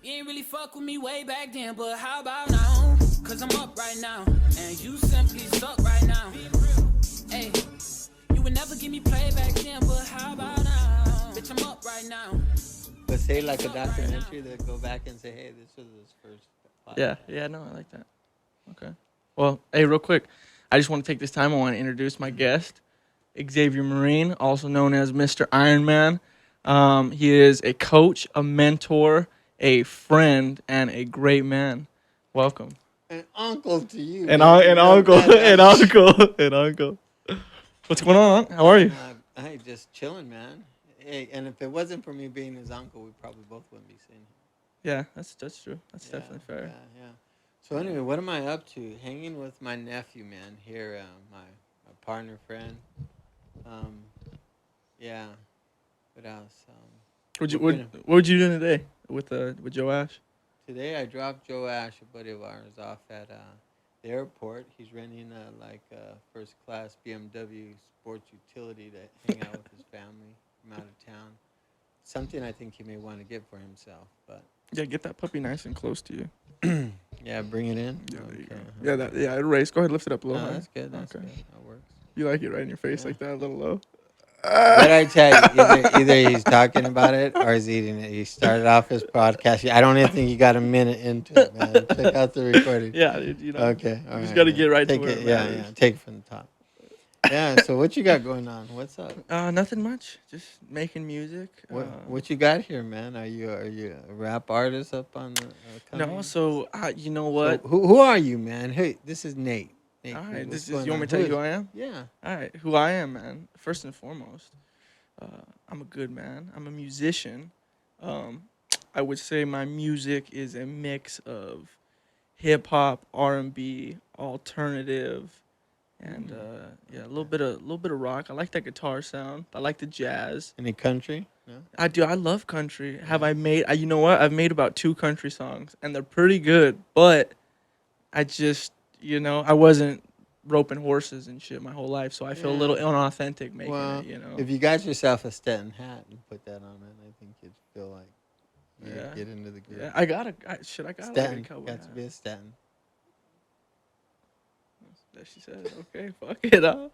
You ain't really fuck with me way back then, but how about now? Cause I'm up right now, and you simply suck right now. Hey, you would never give me play back then, but how about now? Bitch, I'm up right now. But say like a documentary that go back and say, hey, this was his first podcast. Yeah, no, I like that. Okay. Well, hey, real quick, I just want to take this time. I want to introduce my guest, Xavier Marine, also known as Mr. Iron Man. He is a coach, a mentor, a friend, and a great man. Welcome. An uncle to you. And man. You know uncle, that, and uncle, and uncle. What's going on? How are you? Hey, just chilling, man. Hey, and if it wasn't for me being his uncle, we probably both wouldn't be sitting here. Yeah, that's true. That's definitely fair. Yeah. So anyway, what am I up to? Hanging with my nephew, man. Here, my partner, friend. Yeah. What else? What would you do today with Joe Ash? Today I dropped Joe Ash, a buddy of ours, off at the airport. He's renting a first class BMW sports utility to hang out with his family from out of town. Something I think he may want to get for himself, but Yeah, get that puppy nice and close to you. yeah, bring it in. Yeah, there you Okay. go. Yeah, it raised. Go ahead, lift it up a little No, higher. that's good. That's Okay. good. That works. You like it right in your face Yeah. like that, a little low. What I tell you, either he's talking about it or he's eating it. He started off his podcast. I don't even think he got a minute into it, man. Check out the recording. Yeah, dude, you know. Okay, all You just right, got to man. get right Take to where it. it Yeah, matters. take it from the top. Yeah. So what you got going on? What's up? Nothing much. Just making music. What you got here, man? Are you a rap artist up on the? No, so you know what? So who are you, man? Hey, this is Nate. Nate All Cruz. right, What's you want going me to on? tell you who I am? Yeah. All right, who I am, man. First and foremost, I'm a good man. I'm a musician. I would say my music is a mix of hip hop, R&B, alternative, and yeah, a little bit of rock. I like that guitar sound. I like the jazz. Any country? No. I do. I love country. Have I made? You know what? I've made about 2 country songs, and they're pretty good. But I just, I wasn't roping horses and shit my whole life, so I feel a little unauthentic making Well, it. You know. if you got yourself a Stetson hat and put that on it, I think you'd feel like you Yeah. get into the group. Yeah, I got Stetson. like a cowboy Got to hat. be a Stetson. That she said, okay, fuck it up.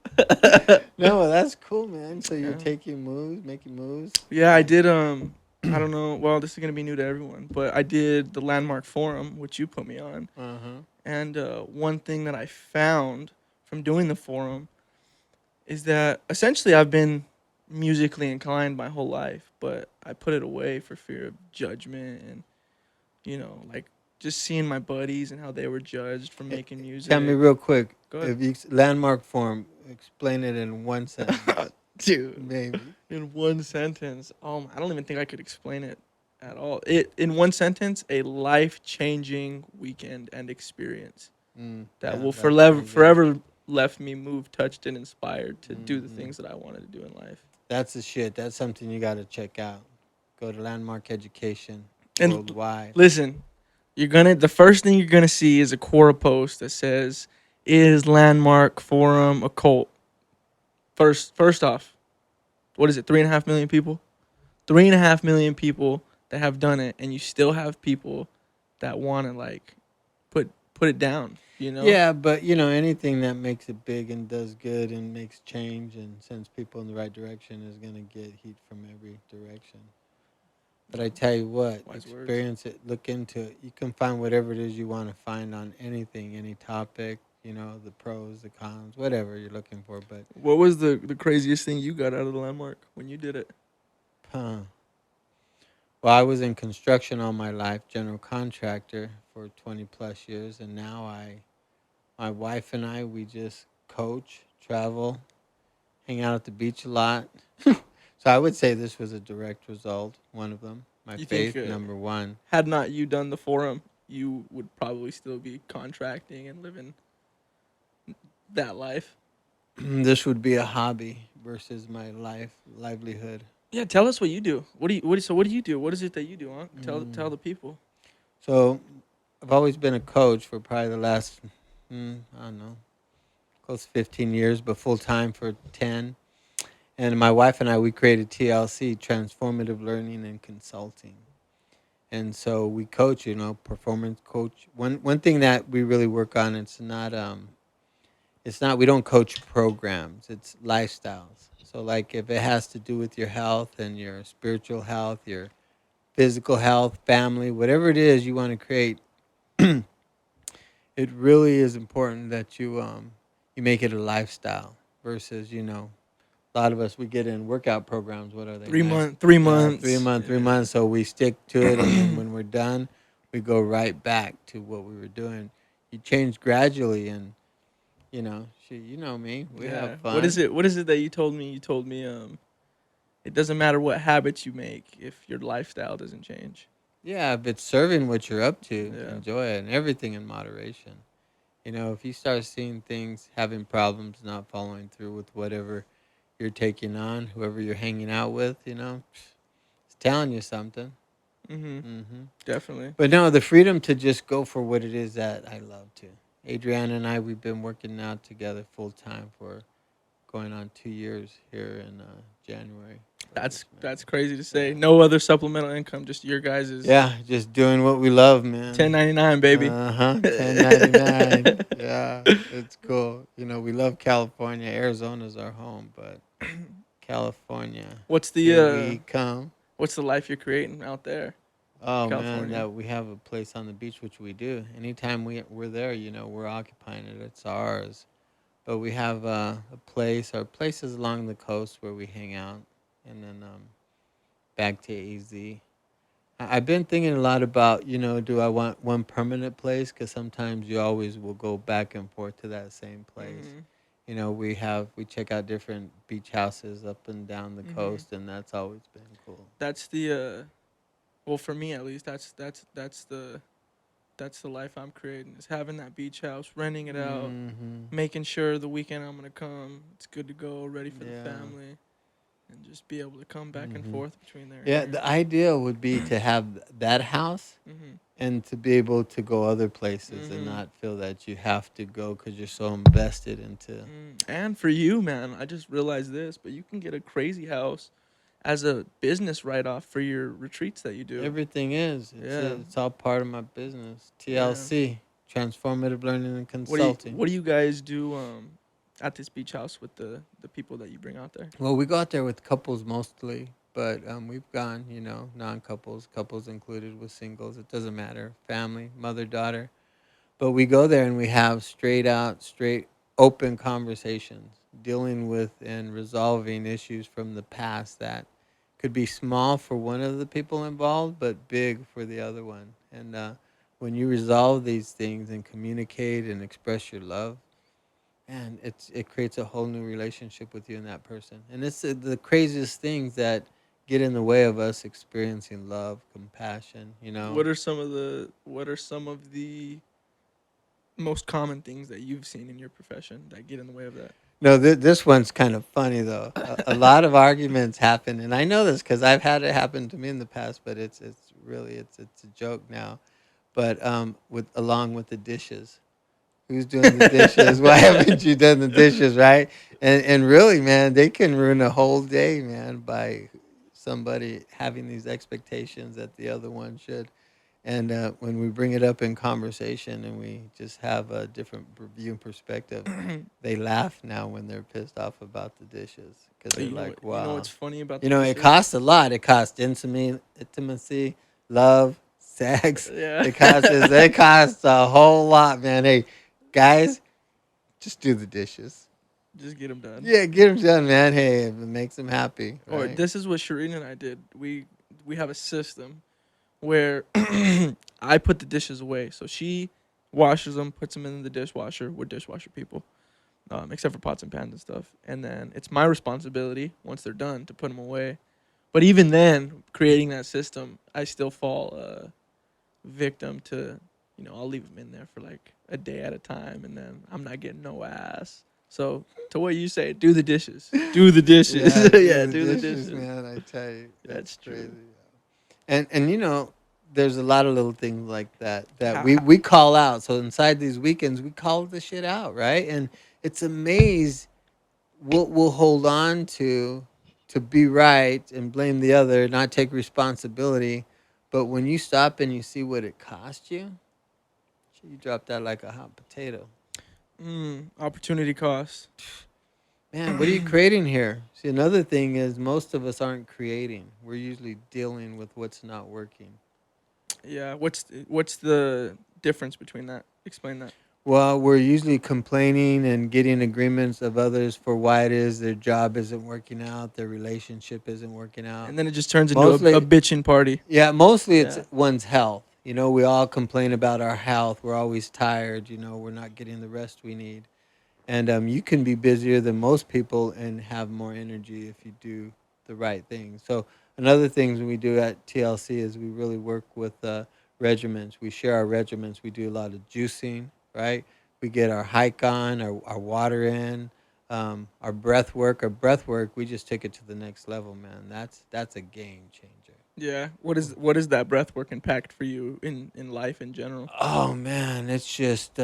No, well, that's cool, man. So you're Yeah. taking moves, making moves. Yeah, I did. I don't know. Well, this is gonna be new to everyone, but I did the Landmark Forum, which you put me on. And one thing that I found from doing the forum is that essentially I've been musically inclined my whole life, but I put it away for fear of judgment and, like just seeing my buddies and how they were judged for making music. Tell me real quick. Go ahead. If you landmark form, explain it in one sentence, Dude, maybe. in one sentence, I don't even think I could explain it at all. In one sentence, a life-changing weekend and experience that will that's pretty good. forever left me moved, touched, and inspired to do the things that I wanted to do in life. That's the shit. That's something you got to check out. Go to Landmark Education And worldwide. Listen, the first thing you're gonna see is a Quora post that says, "Is Landmark Forum a cult?" First off, what is it? 3.5 million people. 3.5 million people that have done it, and you still have people that want to like put it down. Yeah, but anything that makes it big and does good and makes change and sends people in the right direction is gonna get heat from every direction. But I tell you what, Wise words. experience it, look into it. You can find whatever it is you want to find on anything, any topic. The pros, the cons, whatever you're looking for. But What was the craziest thing you got out of the Landmark when you did it? Well, I was in construction all my life, general contractor for 20 plus years, and now my wife and I, we just coach, travel, hang out at the beach a lot. So I would say this was a direct result, one of them. My You faith, think, number one. Had not you done the forum, you would probably still be contracting and living that life. This would be a hobby versus my livelihood. Yeah, tell us what you do. What do you do? What is it that you do, huh? Tell the people. So I've always been a coach for probably the last, I don't know, close to 15 years, but full time for 10. And my wife and I, we created TLC, Transformative Learning and Consulting. And so we coach, performance coach. One thing that we really work on, it's not we don't coach programs, it's lifestyles. So like if it has to do with your health and your spiritual health, your physical health, family, whatever it is you want to create, it really is important that you make it a lifestyle versus, a lot of us, we get in workout programs. What are they? 3 month, 3 months. 3 months, 3 months. So we stick to it, and then when we're done, we go right back to what we were doing. You change gradually, and you know me. We have fun. What is it? What is it that you told me? You told me it doesn't matter what habits you make if your lifestyle doesn't change. Yeah, if it's serving what you're up to, Yeah. enjoy it, and everything in moderation. If you start seeing things, having problems, not following through with whatever you're taking on, whoever you're hanging out with, it's telling you something. Definitely. But no, the freedom to just go for what it is that I love to. Adriana and I, we've been working now together full time for going on 2 years here in January. That's crazy to say. No other supplemental income, just your guys' Yeah, just doing what we love, man. 1099, baby. 1099. Yeah, it's cool. We love California. Arizona's our home, but California. What's Here we come. What's the life you're creating out there? Oh California? man, that we have a place on the beach, which we do. Anytime we're there, we're occupying it. It's ours. But we have a place. Our place is along the coast where we hang out, and then back to AZ. I've been thinking a lot about, do I want one permanent place? Because sometimes you always will go back and forth to that same place. We check out different beach houses up and down the coast, and that's always been cool. That's the well, for me at least, that's the life I'm creating, is having that beach house, renting it out, making sure the weekend I'm gonna come, it's good to go, ready for the family, and just be able to come back and forth between there. Yeah, the ideal would be to have that house and to be able to go other places and not feel that you have to go because you're so invested into. And for you, man, I just realized this, but you can get a crazy house as a business write-off for your retreats that you do. Everything is. It's all part of my business. TLC, Transformative Learning and Consulting. What do you guys do at this beach house with the people that you bring out there? Well, we go out there with couples mostly, but we've gone, non-couples, couples included with singles. It doesn't matter. Family, mother, daughter. But we go there and we have straight open conversations, dealing with and resolving issues from the past that could be small for one of the people involved, but big for the other one. And when you resolve these things and communicate and express your love, man, it creates a whole new relationship with you and that person. And it's the craziest things that get in the way of us experiencing love, compassion. What are some of the most common things that you've seen in your profession that get in the way of that? No, this one's kind of funny though. A lot of arguments happen, and I know this because I've had it happen to me in the past. But it's really a joke now. But along with the dishes, who's doing the dishes? Why haven't you done the dishes, right? And really, man, they can ruin a whole day, man, by somebody having these expectations that the other one should. And when we bring it up in conversation and we just have a different view and perspective, they laugh now when they're pissed off about the dishes because they're like, wow. You know what's funny about it costs a lot. It costs intimacy, love, sex. Yeah. It costs a whole lot, man. Hey, guys, just do the dishes. Just get them done. Yeah, get them done, man. Hey, if it makes them happy. Right? Or this is what Shireen and I did. We have a system where I put the dishes away. So she washes them, puts them in the dishwasher. We're dishwasher people, except for pots and pans and stuff. And then it's my responsibility, once they're done, to put them away. But even then, creating that system, I still fall victim to, I'll leave them in there for like a day at a time, and then I'm not getting no ass. So to what you say, do the dishes. Do the dishes. Yeah, do the dishes. Man, I tell you. That's true. Crazy. And there's a lot of little things like that we call out. So inside these weekends, we call the shit out, right? And it's amazing what we'll hold on to be right and blame the other, not take responsibility. But when you stop and you see what it cost you, you drop that like a hot potato. Opportunity cost. Man, what are you creating here? See, another thing is most of us aren't creating. We're usually dealing with what's not working. Yeah. What's the difference between that? Explain that. Well, we're usually complaining and getting agreements of others for why it is their job isn't working out, their relationship isn't working out. And then it just turns into Mostly, a bitching party. yeah, mostly it's Yeah. one's health. You know, we all complain about our health. We're always tired. You know, we're not getting the rest we need. And you can be busier than most people and have more energy if you do the right thing. So another things we do at TLC is we really work with regimens. We share our regimens. We do a lot of juicing, right? We get our hike on, our water in, our breath work. Our breath work, we just take it to the next level, man. That's a game changer. Yeah. What is that breath work impact for you in life in general? Oh man, it's just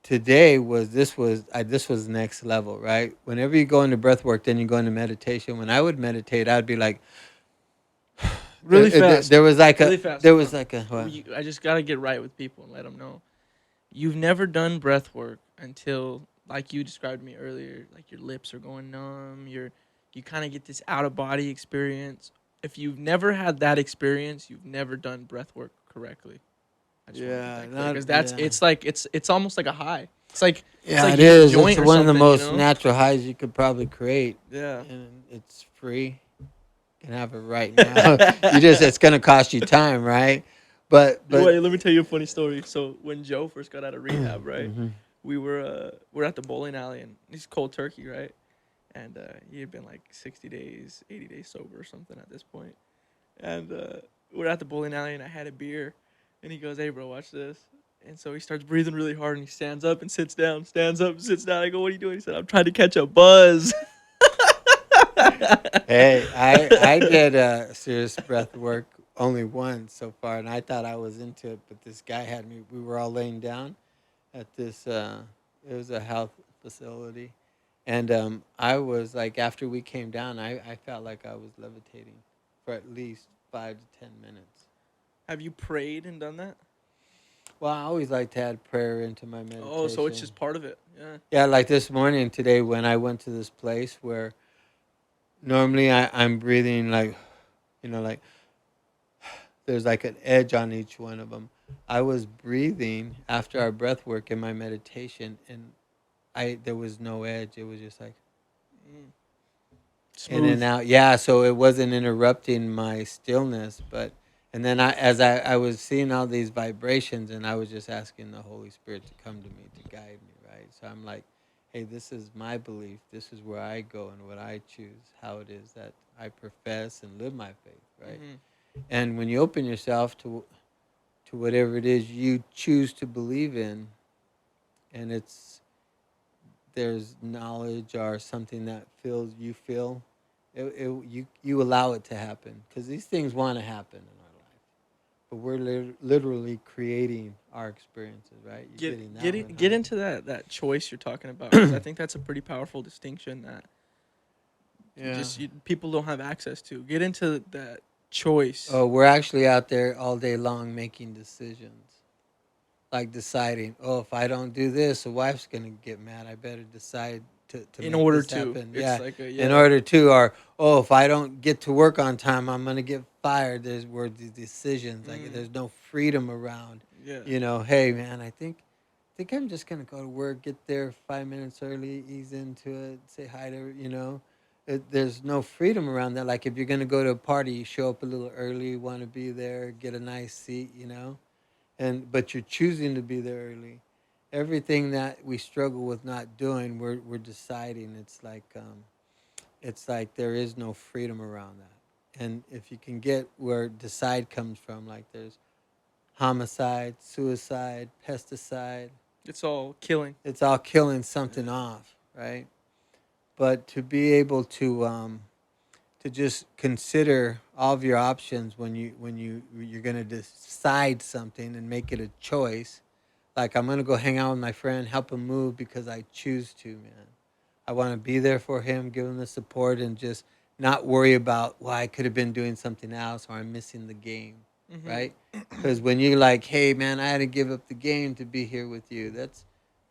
today this was next level, right? Whenever you go into breath work, then you go into meditation. When I would meditate, I'd be like Really fast. There was like Really a fast. there was like a what? I just gotta get right with people and let them know. You've never done breath work until, like you described to me earlier, like your lips are going numb. You kind of get this out of body experience. If you've never had that experience, you've never done breath work correctly. I just wanna get that clear, because it's almost like a high. It's like Yeah, it you hit a is. joint It's or one of the something, most you know? natural highs you could probably create, Yeah. and it's free. You can have it right now. It's gonna cost you time, right? But Wait, let me tell you a funny story. So when Joe first got out of rehab, right, Mhm. we're at the bowling alley, and he's cold turkey, right, and he had been like 60 days, 80 days sober or something at this point, and we're at the bowling alley, and I had a beer, and he goes, "Hey, bro, watch this." And so he starts breathing really hard, and he stands up and sits down, stands up and sits down. I go, "What are you doing?" He said, "I'm trying to catch a buzz." Hey, I did serious breath work only once so far, and I thought I was into it, but this guy had me. We were all laying down at this. It was a health facility, and I was like, after we came down, I felt like I was levitating for at least 5 to 10 minutes. Have you prayed and done that? Well, I always like to add prayer into my meditation. Oh, so it's just part of it. Yeah. Yeah, like this morning today when I went to this place where normally I'm breathing like, like there's like an edge on each one of them. I was breathing after our breath work in my meditation, and there was no edge. It was just like in and Smooth. out. Yeah, so it wasn't interrupting my stillness, but and then I was seeing all these vibrations, and I was just asking the Holy Spirit to come to me to guide me, right? So I'm like, hey, this is my belief. This is where I go and what I choose, how it is that I profess and live my faith, right? And when you open yourself to whatever it is you choose to believe in, and there's knowledge or something that you feel, you allow it to happen, because these things want to happen in our life, but we're literally creating our experiences, right? Get into that choice you're talking about, 'cause I think that's a pretty powerful distinction that people don't have access to. Get into that choice. Oh, we're actually out there all day long making decisions, like deciding, oh, if I don't do this, the wife's gonna get mad. I better decide to In make order this to. happen. It's Yeah, like in order to, or oh, if I don't get to work on time, I'm gonna get fired. There's where the decisions, like there's no freedom around. Yeah. Hey man, I think I'm just gonna go to work, get there 5 minutes early, ease into it, say hi to. There's no freedom around that. Like if you're gonna go to a party, you show up a little early, you want to be there, get a nice seat. But you're choosing to be there early. Everything that we struggle with not doing, we're deciding. It's like there is no freedom around that. And if you can get where decide comes from, like there's homicide, suicide, pesticide. It's all killing. It's all killing something off, right? But to be able to just consider all of your options when you're gonna decide something and make it a choice. Like I'm gonna go hang out with my friend, help him move because I choose to, man. I want to be there for him, give him the support, and just not worry about, well, I could have been doing something else or I'm missing the game. right? Because when you're like, hey, man, I had to give up the game to be here with you,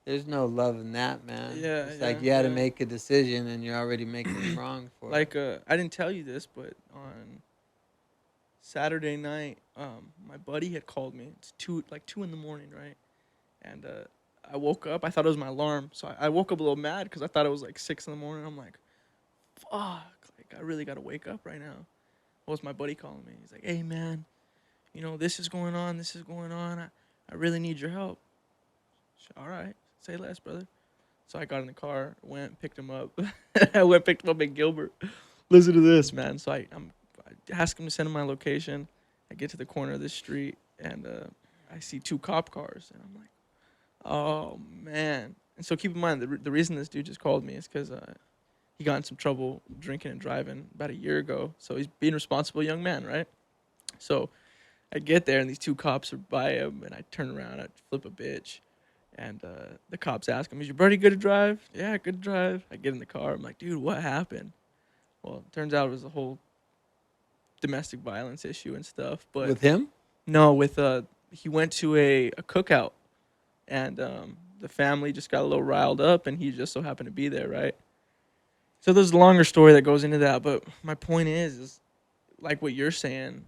there's no love in that, man. Yeah, It's yeah, like you had to yeah. make a decision and you're already making it wrong for it. Like, I didn't tell you this, but on Saturday night, my buddy had called me. It's 2 in the morning, right? And I woke up. I thought it was my alarm, so I woke up a little mad because I thought it was like 6 in the morning. I'm like, fuck, like I really gotta wake up right now. What was my buddy calling me? He's like, hey man, this is going on. This is going on. I really need your help. All right, say less, brother. So I got in the car, went, picked him up. Picked him up in Gilbert. Listen to this, man. So I ask him to send him my location. I get to the corner of this street, and I see 2 cop cars, and I'm like, oh man. And so keep in mind, the reason this dude just called me is because he got in some trouble drinking and driving about a year ago. So he's being a responsible young man, right? So I get there, and these 2 cops are by him, and I turn around, I flip a bitch. And the cops ask him, is your buddy good to drive? Yeah, good to drive. I get in the car. I'm like, dude, what happened? Well, it turns out it was a whole domestic violence issue and stuff. But With him? No, with he went to a cookout, and the family just got a little riled up, and he just so happened to be there, right? So there's a longer story that goes into that. But my point is like what you're saying,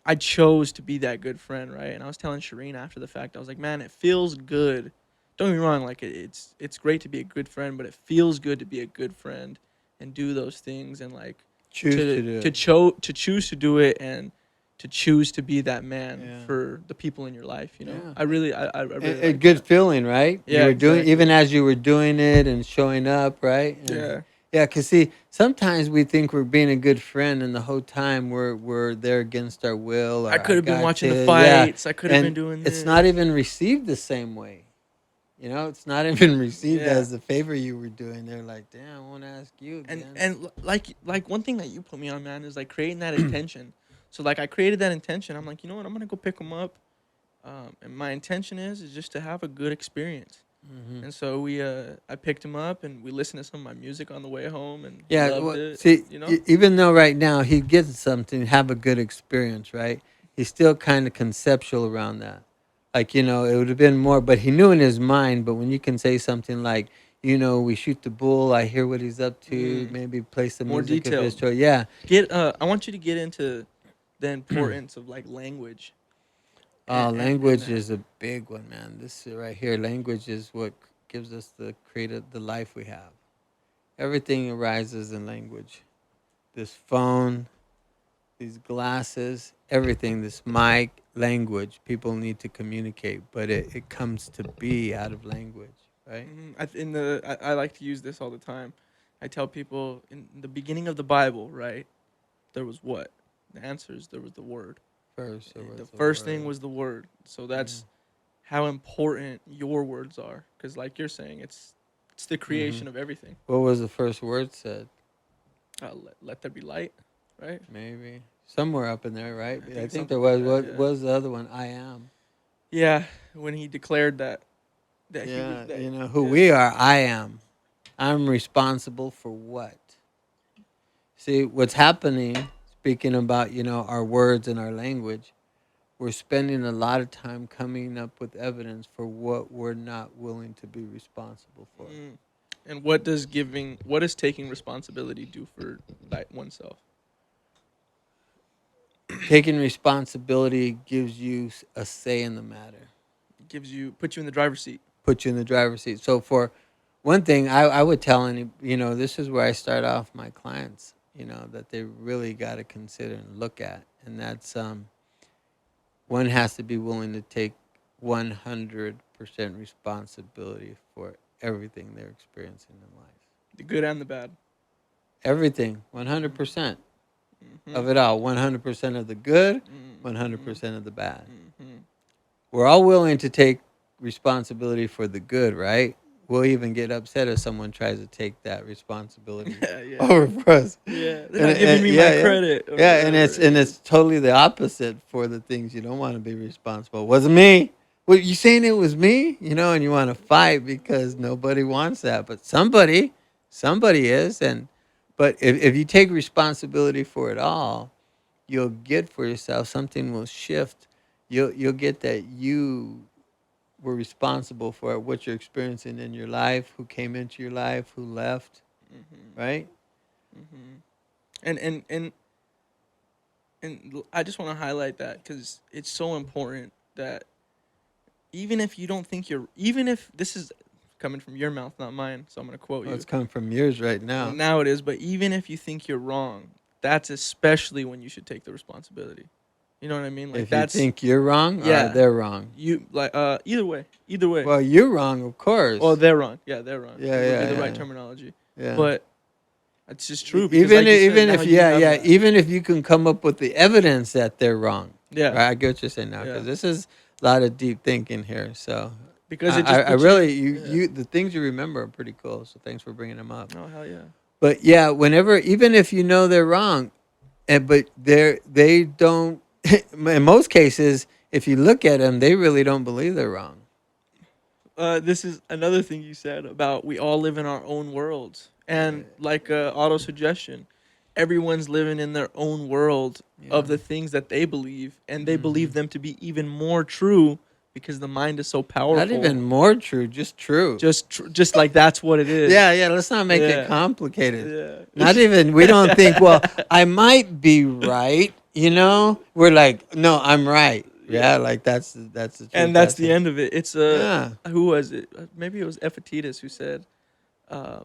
I chose to be that good friend, right? And I was telling Shireen after the fact, I was like, man, it feels good. Don't get me wrong, like it's great to be a good friend, but it feels good to be a good friend and do those things and like Choose to do it. to choose to do it and to choose to be that man for the people in your life. You know, Yeah. I really A like good that. feeling, right? Yeah, You were doing, exactly. even as you were doing it and showing up, right? And Yeah. Yeah, because see, sometimes we think we're being a good friend, and the whole time we're there against our will. Or I could have been got watching the to, fights. I could have been and doing this. it's not even received the same way. It's not even received Yeah. as the favor you were doing. They're like, damn, I won't ask you again. And like one thing that you put me on, man, is like creating that intention. So like I created that intention. I'm like, you know what? I'm gonna go pick them up, and my intention is just to have a good experience. Mhm. And so I picked him up, and we listened to some of my music on the way home, and Yeah, loved well, it. see, You know, even though right now he gets something, have a good experience, right? He's still kind of conceptual around that. Like, it would have been more, but he knew in his mind. But when you can say something like, we shoot the bull, I hear what he's up to, maybe play some More music of his detailed. choice. Yeah. I want you to get into the importance of like language. Language is a big one, man. This right here, language is what gives us the life we have. Everything arises in language. This phone, these glasses, everything, this mic, language. People need to communicate, but it comes to be out of language, right? I like to use this all the time. I tell people in the beginning of the Bible, right? There was what? The answers. There was the word. First, The first thing was the word. So that's how important your words are. Because like you're saying, it's the creation of everything. What was the first word said? Let there be light, right? Maybe somewhere up in there, right? I think something there was. like that, What yeah. was the other one? I am. Yeah, when he declared that he Yeah, was that, who we are. I am. I'm responsible for what? See, what's happening, speaking about, our words and our language, we're spending a lot of time coming up with evidence for what we're not willing to be responsible for. And what does taking responsibility do for oneself? Taking responsibility gives you a say in the matter. Puts you in the driver's seat. Put you in the driver's seat. So for one thing, I would tell any, this is where I start off my clients, that they really got to consider and look at. And that's one has to be willing to take 100% responsibility for everything they're experiencing in life. The good and the bad. Everything, 100% of it all. 100% of the good, 100% of the bad. We're all willing to take responsibility for the good, right? We'll even get upset if someone tries to take that responsibility over for us. Yeah, they're not giving me my credit. Yeah, and it's totally the opposite for the things you don't want to be responsible. It wasn't me. Well, you saying it was me? And you want to fight because nobody wants that, but somebody is. But if you take responsibility for it all, you'll get for yourself, something will shift. You'll get that you were responsible for what you're experiencing in your life, who came into your life, who left, right? And I just want to highlight that because it's so important that even if you don't think even if this is coming from your mouth, not mine, so I'm going to quote you. It's coming from yours right now. Well, now it is, but even if you think you're wrong, that's especially when you should take the responsibility. You know what I mean? Like if you think you're wrong, yeah, they're wrong. You like either way. Well, you're wrong, of course. Well, they're wrong. Yeah, they're wrong. Yeah, It would be the yeah. right terminology. Yeah. But it's just true. Because Even like you said, even if you can come up with the evidence that they're wrong. Yeah. Right? I get what you're saying now because this is a lot of deep thinking here. So because I really you the things you remember are pretty cool. So thanks for bringing them up. Oh hell yeah. But yeah, even if you know they're wrong, but they don't. In most cases, if you look at them, they really don't believe they're wrong. This is another thing you said about we all live in our own worlds. And like auto-suggestion, everyone's living in their own world of the things that they believe. And they believe them to be even more true because the mind is so powerful. Not even more true, just true. Just like that's what it is. Yeah, let's not make it complicated. Yeah. Not even, we don't think, well, I might be right, We're like, no, I'm right. Yeah, like that's the truth. And that's the end of it. It's who was it? Maybe it was Epictetus who said, a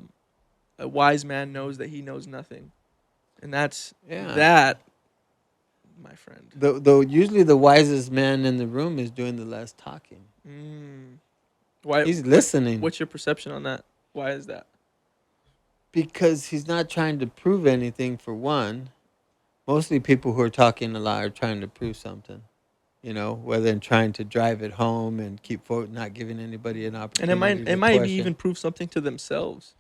wise man knows that he knows nothing. And that's that, my friend. Though usually the wisest man in the room is doing the less talking. Why? He's listening. What's your perception on that? Why is that? Because he's not trying to prove anything, for one. Mostly people who are talking a lot are trying to prove something. Whether they're trying to drive it home and keep not giving anybody an opportunity. And it might even prove something to themselves.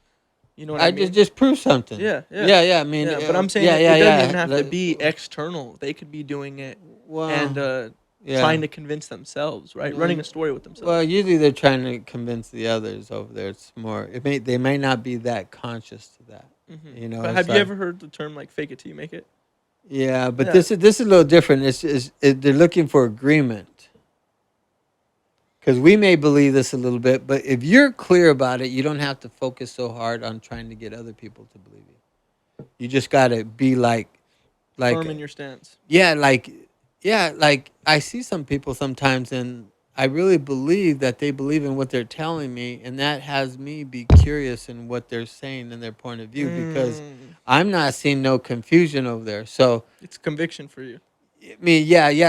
You know what I mean? just prove something. Yeah. I mean, but I'm saying it doesn't even have to be external. They could be doing it and trying to convince themselves, right? Running a story with themselves. Well, usually they're trying to convince the others over there. It's more. They may not be that conscious to that. But have you ever heard the term like "fake it till you make it"? Yeah, but this is a little different. They're looking for agreement. Because we may believe this a little bit, but if you're clear about it, you don't have to focus so hard on trying to get other people to believe you. You just got to be like firm in your stance. Like I see some people sometimes, and I really believe that they believe in what they're telling me, and that has me be curious in what they're saying and their point of view because I'm not seeing no confusion over there. So it's conviction for you.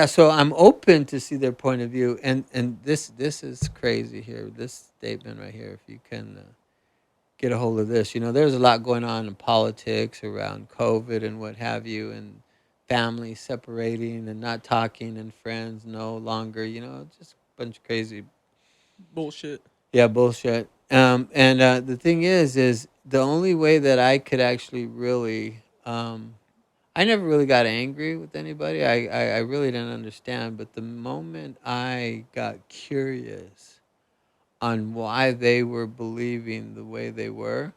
So I'm open to see their point of view, and this is crazy here. This statement right here, if you can get a hold of this, there's a lot going on in politics around COVID and what have you, and families separating and not talking, and friends no longer, just a bunch of crazy bullshit. Yeah, bullshit. And the thing is the only way that I could actually really. I never really got angry with anybody. I really didn't understand. But the moment I got curious on why they were believing the way they were,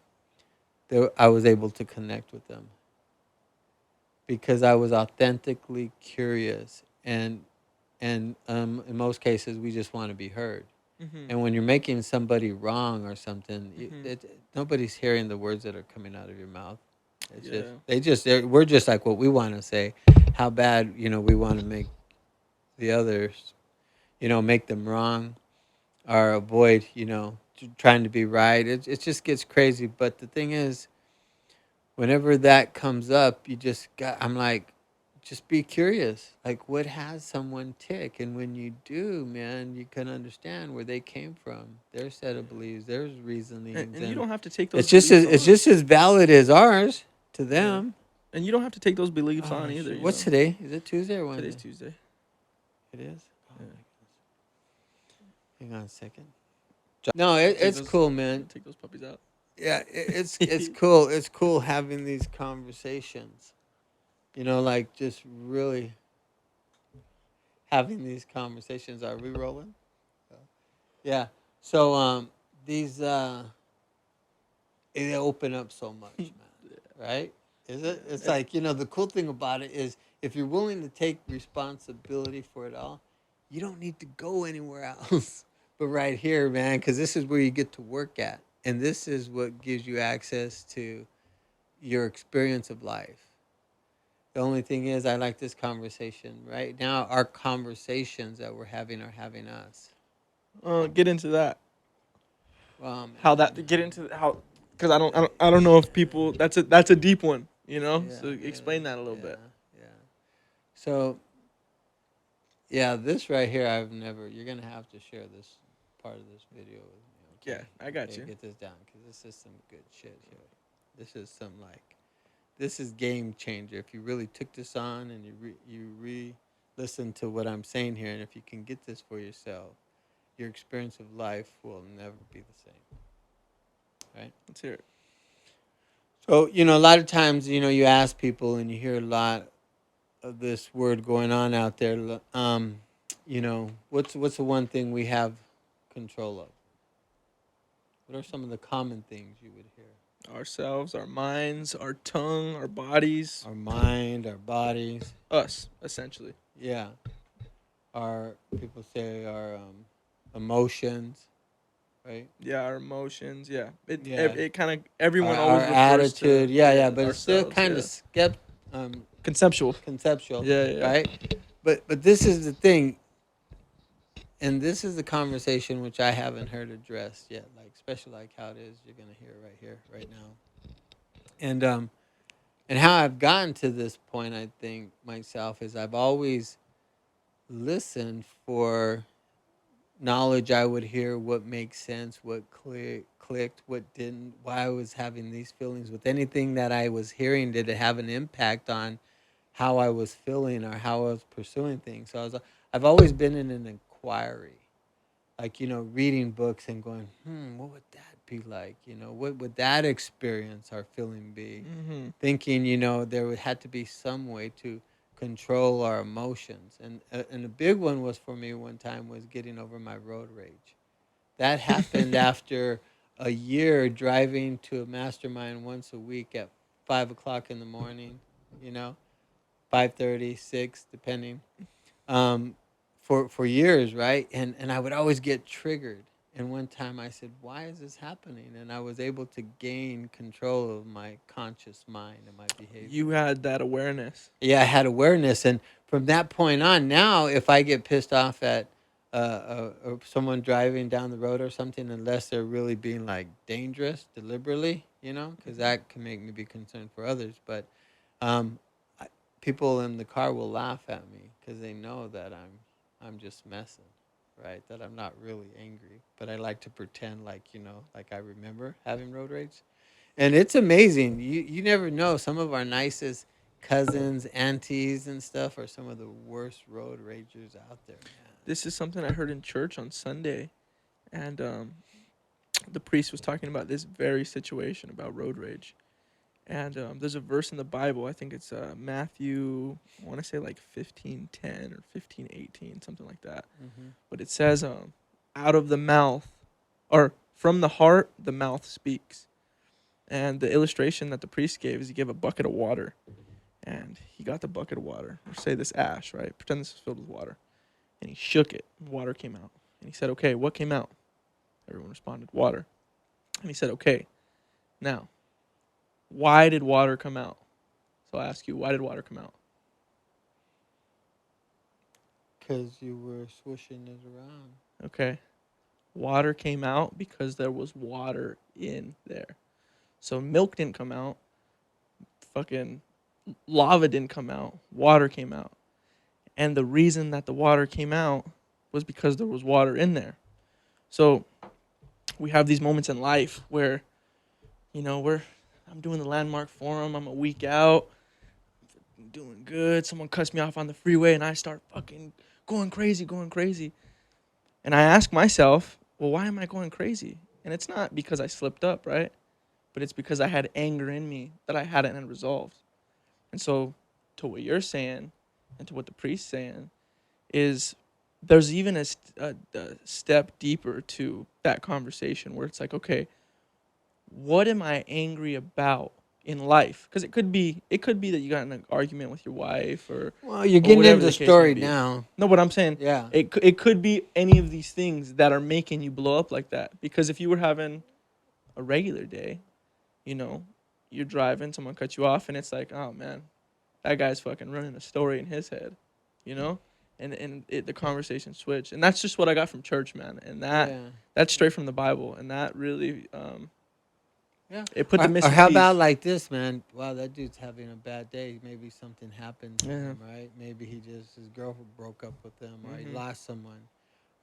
I was able to connect with them. Because I was authentically curious. And in most cases, we just want to be heard. And when you're making somebody wrong or something, nobody's hearing the words that are coming out of your mouth. We're just like what we want to say, how bad, we want to make the others, make them wrong or avoid, trying to be right. It just gets crazy. But the thing is, whenever that comes up, I'm like, just be curious. Like, what has someone tick? And when you do, man, you can understand where they came from, their set of beliefs, their reasonings. And you don't have to take those. It's just as valid as ours. To them. And you don't have to take those beliefs on either. What's today? Is it Tuesday or Wednesday? Today's Tuesday. It is? Oh, hang on a second. No, it's cool, man. Take those puppies out. Yeah, it's cool. It's cool having these conversations. Like just really having these conversations. Are we rolling? Yeah. So these they open up so much, man. Right? Is it? It's like, the cool thing about it is if you're willing to take responsibility for it all, you don't need to go anywhere else but right here, man, because this is where you get to work at. And this is what gives you access to your experience of life. The only thing is, I like this conversation. Right now, our conversations that we're having are having us. Get into that. How because I don't know if people, that's a deep one, you know. Yeah, so explain that a little bit. Yeah. So, yeah, this right here, you're gonna have to share this part of this video with me. Okay? Yeah, I got you. Get this down, because this is some good shit here. This is this is game changer. If you really took this on and you listen to what I'm saying here, and if you can get this for yourself, your experience of life will never be the same. Right? Let's hear it. So, a lot of times, you ask people and you hear a lot of this word going on out there. What's the one thing we have control of? What are some of the common things you would hear? Ourselves, our minds, our tongue, our bodies. Our mind, our bodies. Us, essentially. Yeah. People say our emotions, right? Yeah, our emotions. Yeah, it kind of everyone our always refers attitude. to, Yeah, but it's still ourselves, kind of conceptual. Yeah. Right? But this is the thing, and this is the conversation which I haven't heard addressed yet. Like, especially like how it is, you're gonna hear it right here, right now, and how I've gotten to this point, I think myself, is I've always listened for knowledge I would hear, what makes sense, what clicked, what didn't, why I was having these feelings. With anything that I was hearing, did it have an impact on how I was feeling or how I was pursuing things? So I've always been in an inquiry, like, reading books and going, what would that be like? What would that experience or feeling be? Mm-hmm. Thinking, there had to be some way to control our emotions. And a big one was for me one time was getting over my road rage. That happened after a year driving to a mastermind once a week at 5 o'clock in the morning, 5:30, 6, depending, for years, right? And I would always get triggered. And one time I said, why is this happening? And I was able to gain control of my conscious mind and my behavior. You had that awareness. Yeah, I had awareness. And from that point on, now if I get pissed off at someone driving down the road or something, unless they're really being like dangerous deliberately, because that can make me be concerned for others. But people in the car will laugh at me because they know that I'm just messing. Right, that I'm not really angry, but I like to pretend like I remember having road rage, and it's amazing. You never know. Some of our nicest cousins, aunties, and stuff are some of the worst road ragers out there. Man. This is something I heard in church on Sunday, and the priest was talking about this very situation about road rage. And there's a verse in the Bible, I think it's Matthew, I want to say like 15:10 or 15:18, something like that. Mm-hmm. But it says, out of the mouth, or from the heart, the mouth speaks. And the illustration that the priest gave is he gave a bucket of water. And he got the bucket of water, or say this ash, right? Pretend this is filled with water. And he shook it, and water came out. And he said, okay, what came out? Everyone responded, water. And he said, okay, now, why did water come out? So I ask you, why did water come out? Because you were swishing it around. Okay. Water came out because there was water in there. So milk didn't come out. Fucking lava didn't come out. Water came out. And the reason that the water came out was because there was water in there. So we have these moments in life where, I'm doing the landmark forum. I'm a week out. I'm doing good. Someone cuts me off on the freeway, and I start fucking going crazy. And I ask myself, well, why am I going crazy? And it's not because I slipped up, right? But it's because I had anger in me that I hadn't resolved. And so to what you're saying and to what the priest's saying is there's even a step deeper to that conversation where it's like, okay, what am I angry about in life, because it could be that you got in an argument with your wife, or Well, you're or getting whatever into the the case may story be. now. No, but I'm saying, Yeah. it could be any of these things that are making you blow up like that. Because if you were having a regular day, you know, you're driving, someone cuts you off, and it's like, oh man, that guy's fucking running a story in his head, you know, and the conversation switched, and that's just what I got from church, man, and that's straight from the Bible, and that really Yeah. it put the missing Or how piece. about like this, man? Wow, that dude's having a bad day. Maybe something happened to him, right? Maybe his girlfriend broke up with him, or he lost someone,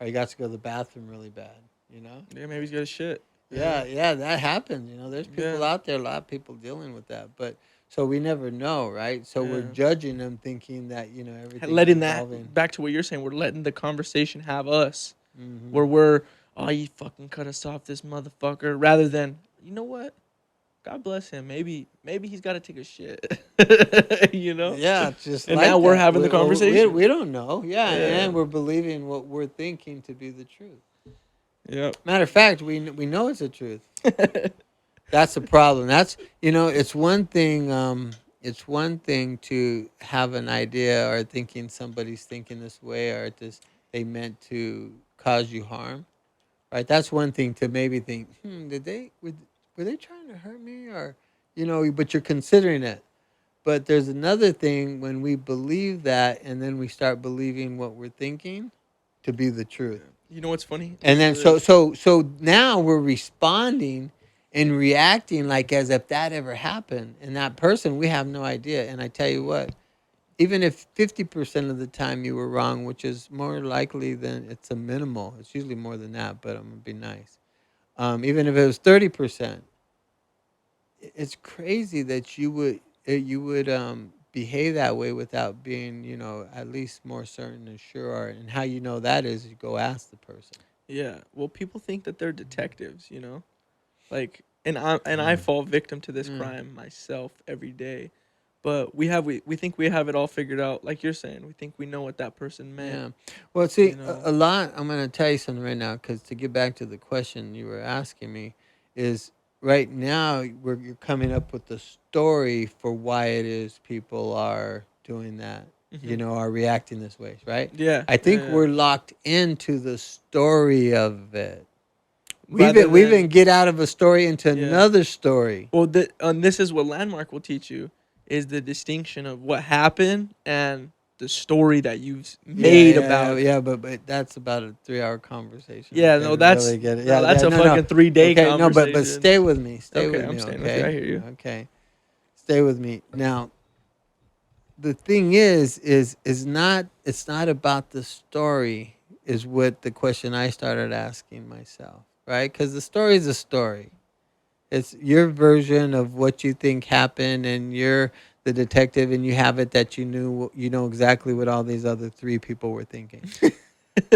or he got to go to the bathroom really bad, you know? Yeah, maybe he's got a shit. Yeah, that happens. You know, there's people out there, a lot of people dealing with that. But so we never know, right? So we're judging them, thinking that, you know, everything. Letting that, back to what you're saying, we're letting the conversation have us, where we're, oh, you fucking cut us off, this motherfucker, rather than, you know what? God bless him. Maybe he's got to take a shit. You know? Yeah, just and like now we're that. having the conversation. We don't know. Yeah, and we're believing what we're thinking to be the truth. Yep. Matter of fact, we know it's the truth. That's the problem. That's, you know, it's one thing. It's one thing to have an idea or thinking somebody's thinking this way, or they meant to cause you harm, right? That's one thing to maybe think, were they trying to hurt me, or, you know? But you're considering it. But there's another thing when we believe that, and then we start believing what we're thinking to be the truth. You know what's funny? And then so now we're responding and reacting like as if that ever happened. And that person, we have no idea. And I tell you what, even if 50% of the time you were wrong, which is more likely than, it's a minimal. It's usually more than that, but I'm going to be nice. Even if it was 30%, it's crazy that you would behave that way without being, you know, at least more certain and sure. And how you know that is you go ask the person. Yeah. Well, people think that they're detectives, you know, like, and I fall victim to this crime myself every day. But we think we have it all figured out, like you're saying. We think we know what that person meant. Yeah. Well, see, you know? a lot. I'm going to tell you something right now, because to get back to the question you were asking me, is right now you're coming up with the story for why it is people are doing that, you know, are reacting this way, right? Yeah. I think we're locked into the story of it. We Rather even get out of a story into another story. Well, and this is what Landmark will teach you, is the distinction of what happened and the story that you've made about. Yeah, but that's about a 3-hour conversation. Yeah, no, that's really get it. no, that's a fucking 3-day conversation. No, but stay with me. Stay with me. I'm staying okay, with you. I hear you. Okay, stay with me. Now, the thing is not, it's not about the story, is what the question I started asking myself, right? Because the story is a story. It's your version of what you think happened, and you're the detective, and you have it that you know exactly what all these other 3 people were thinking.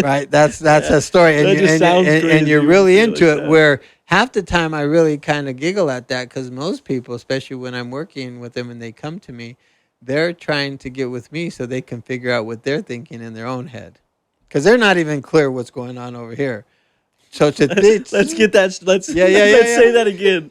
Right? That's a story, and you're really into it. Where half the time I really kind of giggle at that, because most people, especially when I'm working with them and they come to me, they're trying to get with me so they can figure out what they're thinking in their own head, because they're not even clear what's going on over here. So let's get that. Let's say that again.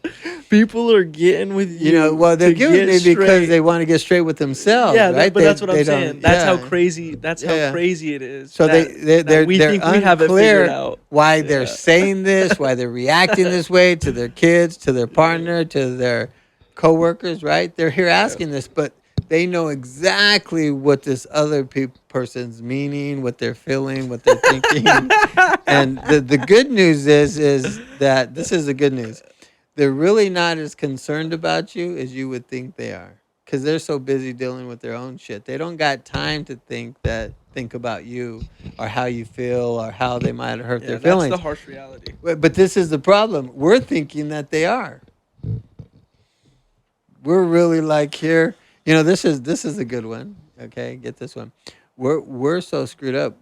People are getting with you. You know, well, they're giving me because they want to get straight with themselves. Yeah, right? But that's what I'm saying. That's how crazy. That's how crazy it is. So we think we have it figured out. Why they're saying this? Why they're reacting this way to their kids, to their partner, to their coworkers? Right? They're here asking this, but they know exactly what this other person's meaning, what they're feeling, what they're thinking. And the good news is that this is the good news. They're really not as concerned about you as you would think they are, because they're so busy dealing with their own shit. They don't got time to think about you or how you feel or how they might hurt their feelings. That's the harsh reality. But this is the problem. We're thinking that they are. We're really like here. You know, this is a good one. Okay, get this one. We're so screwed up.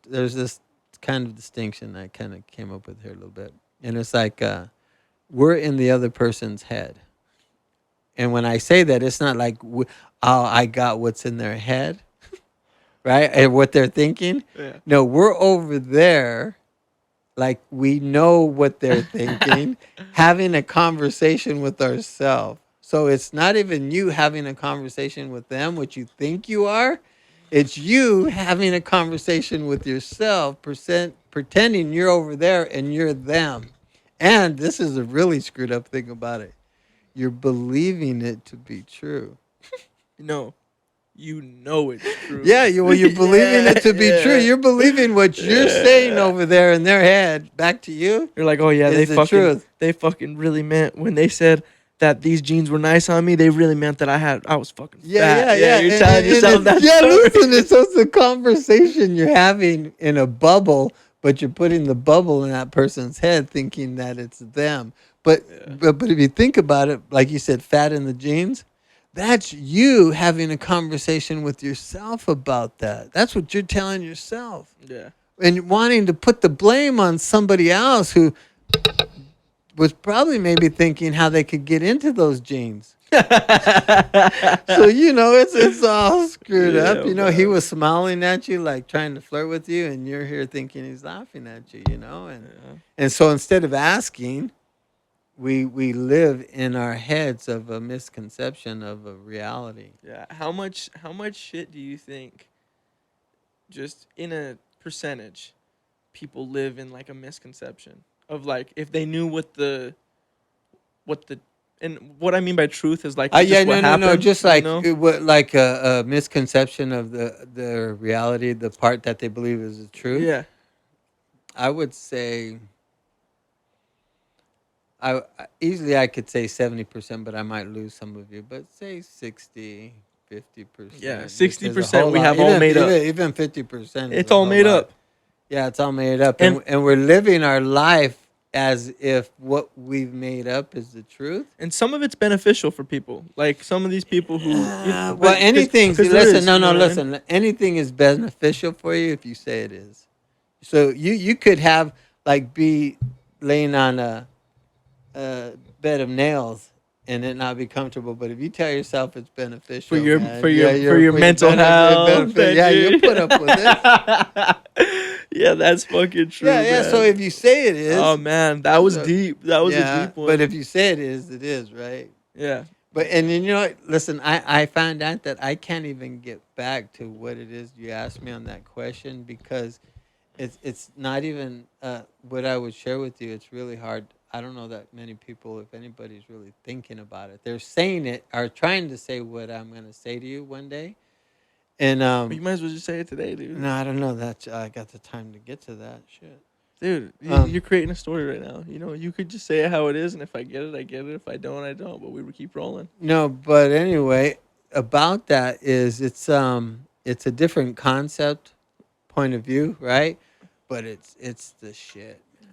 There's this kind of distinction I kind of came up with here a little bit, and it's like we're in the other person's head. And when I say that, it's not like I got what's in their head, right? And what they're thinking. Yeah. No, we're over there, like we know what they're thinking, having a conversation with ourselves. So it's not even you having a conversation with them, which you think you are. It's you having a conversation with yourself, pretending you're over there and you're them. And this is a really screwed up thing about it. You're believing it to be true. No, you know it's true. Yeah, you're believing it to be true. You're believing what you're saying over there in their head back to you. You're like, oh yeah, Truth. They fucking really meant when they said that these jeans were nice on me. They really meant that I was fucking fat. Yeah. You're telling yourself that. Yeah, story. listen, it's a conversation you're having in a bubble, but you're putting the bubble in that person's head, thinking that it's them. But if you think about it, like you said, fat in the jeans. That's you having a conversation with yourself about that. That's what you're telling yourself. Yeah. And wanting to put the blame on somebody else who was probably maybe thinking how they could get into those jeans. So, it's all screwed up. He was smiling at you, like trying to flirt with you, and you're here thinking he's laughing at you, And so instead of asking, we live in our heads of a misconception of a reality. Yeah. How much shit do you think, just in a percentage, people live in like a misconception of like if they knew what the and what I mean by truth is like happened, just like like a misconception of the reality, the part that they believe is the truth. Yeah. I would say I could say 70%, but I might lose some of you. But say 60, 50%. Yeah, 60% we have even, all made up. Even 50%. It's all made up. Yeah, it's all made up. And we're living our life as if what we've made up is the truth. And some of it's beneficial for people. Like some of these people who... anything... Listen. Anything is beneficial for you if you say it is. So you could have, like, be laying on a bed of nails and it not be comfortable, but if you tell yourself it's beneficial for your mental health, you put up with it. Yeah, that's fucking true. Yeah. Man. So if you say it is, oh man, that was deep. That was a deep one. But if you say it is, right? Yeah. But and listen, I found out that I can't even get back to what it is you asked me on that question because it's not even what I would share with you. It's really hard. I don't know that many people, if anybody's really thinking about it. They're saying it, or trying to say what I'm going to say to you one day. And you might as well just say it today, dude. No, I don't know that I got the time to get to that shit. Dude, you're creating a story right now. You could just say it how it is, and if I get it, I get it. If I don't, I don't. But we would keep rolling. No, but anyway, about that is it's a different concept, point of view, right? But it's the shit, man.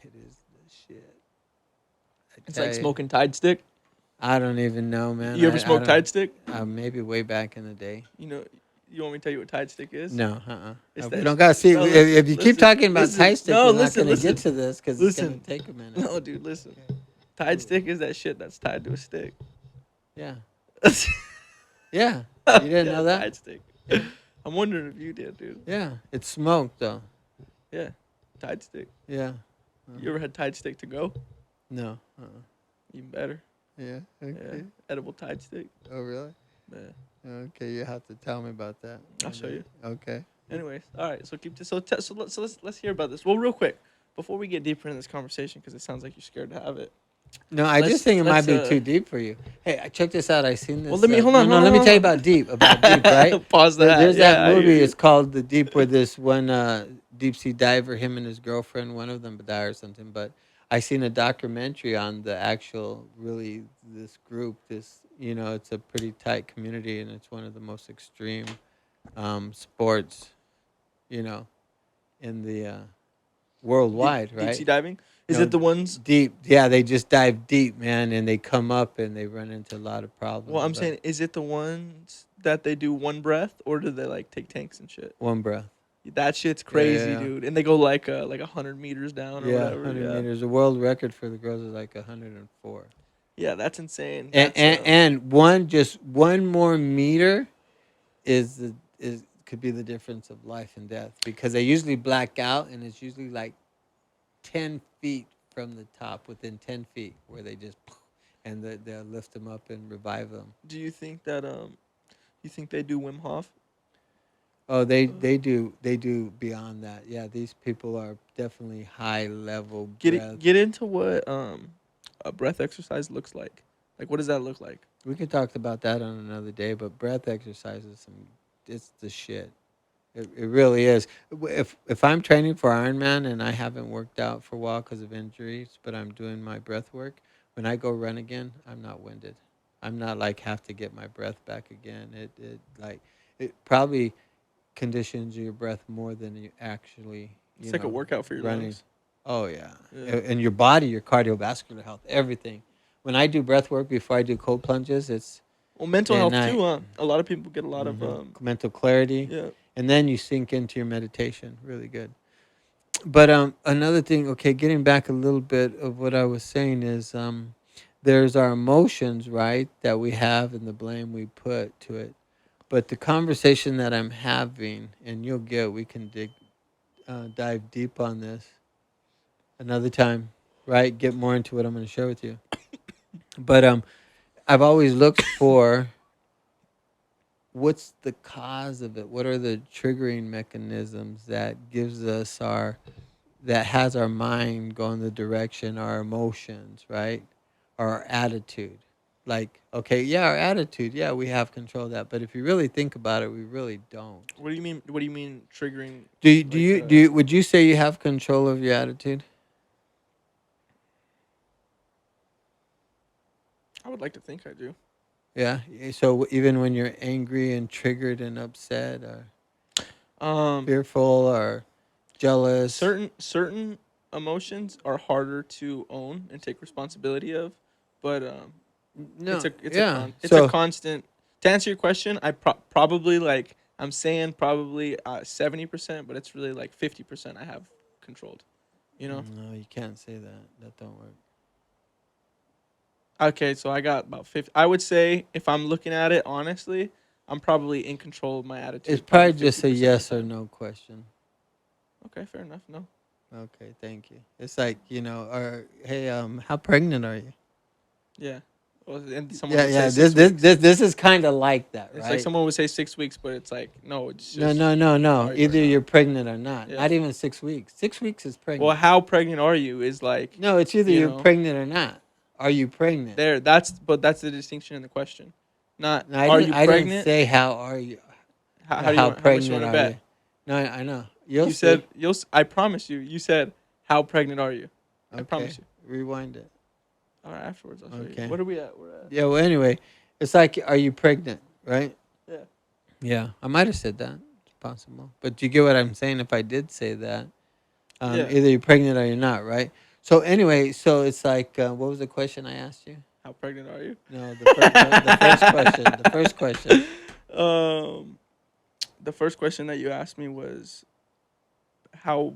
It is the shit. It's like smoking Tide Stick. I don't even know, man. You ever smoked Tide Stick? Maybe way back in the day. You want me to tell you what Tide Stick is? No, we don't gotta see. If you keep talking about Tide Stick, we're not gonna get to this because it's gonna take a minute. No, dude, listen. Tide Stick is that shit that's tied to a stick. Yeah. Yeah. You didn't know that? Tide Stick. I'm wondering if you did, dude. Yeah. It's smoked though. Yeah. Tide Stick. Yeah. You ever had Tide Stick to go? No. Even better. Yeah. Okay. Yeah. Edible Tide Stick. Oh, really? Yeah. Okay, you have to tell me about that. I'll show you. Okay. Anyways, all right. So let's hear about this. Well, real quick before we get deeper in this conversation, because it sounds like you're scared to have it. No, I just think it might be too deep for you. Hey, check this out. I seen this. Well, let me hold on. Let me tell you about Deep. Right? Pause that. There's that movie. It's called The Deep, where this one deep sea diver, him and his girlfriend, one of them died or something. But I seen a documentary on the actual, really, this group. This, it's a pretty tight community, and it's one of the most extreme sports, in the worldwide, right? Deep sea diving. Is it the ones deep? Yeah, they just dive deep, man, and they come up and they run into a lot of problems. Well, I'm saying, is it the ones that they do one breath, or do they like take tanks and shit? One breath. That shit's crazy, dude. And they go like 100 meters down or whatever. 100 meters. The world record for the girls is like 104. Yeah, that's insane. And one more meter could be the difference of life and death, because they usually black out, and it's usually like 10 feet from the top, within 10 feet, where they just, and they'll lift them up and revive them. Do you think that you think they do Wim Hof? Oh, they do beyond that. Yeah, these people are definitely high level breath. Get into what a breath exercise looks like. Like, what does that look like? We could talk about that on another day, but breath exercises, it's the shit. It really is. If I'm training for Ironman and I haven't worked out for a while because of injuries, but I'm doing my breath work, when I go run again, I'm not winded. I'm not like have to get my breath back again. It probably conditions your breath more than you actually. It's like a workout for your lungs. Oh yeah, and your body, your cardiovascular health, everything. When I do breath work before I do cold plunges, it's mental health too. A lot of people get a lot of mental clarity. Yeah, and then you sink into your meditation. Really good. But another thing, okay, getting back a little bit of what I was saying is, there's our emotions, right, that we have and the blame we put to it. But the conversation that I'm having, and we can dive deep on this another time, right? Get more into what I'm going to share with you. But I've always looked for what's the cause of it? What are the triggering mechanisms that gives us that has our mind going the direction, our emotions, right? Our attitude. Like, okay, yeah, our attitude, yeah, we have control of that. But if you really think about it, we really don't. What do you mean? What do you mean triggering? Would you say you have control of your attitude? I would like to think I do. Yeah. So even when you're angry and triggered and upset, or fearful or jealous, certain emotions are harder to own and take responsibility of, but no, it's a constant. To answer your question, I probably like I'm saying probably 70%, but it's really like 50% I have controlled. You know? No, you can't say that. That don't work. Okay, so I got about 50. I would say if I'm looking at it honestly, I'm probably in control of my attitude. It's probably just a yes or no question. Okay, fair enough. No. Okay, thank you. It's like, hey, how pregnant are you? Yeah. Well, and This is kind of like that, right? It's like someone would say 6 weeks, but it's like no, it's just no. Either you're pregnant or not. Yeah. Not even 6 weeks. 6 weeks is pregnant. Well, how pregnant are you? Is like no, it's either you're pregnant or not. Are you pregnant? That's the distinction in the question. Not are you pregnant? I didn't say how are you. How pregnant are you? No, I know. You said I promise you. You said how pregnant are you? Okay. I promise you. Rewind it. All right, afterwards I'll show you. What are we at? We're at. Yeah. Well, anyway, it's like, are you pregnant? Right? Yeah. Yeah. I might have said that. It's possible. But do you get what I'm saying? If I did say that, either you're pregnant or you're not, right? So anyway, so it's like, what was the question I asked you? How pregnant are you? No, the first question. The first question. The first question that you asked me was, how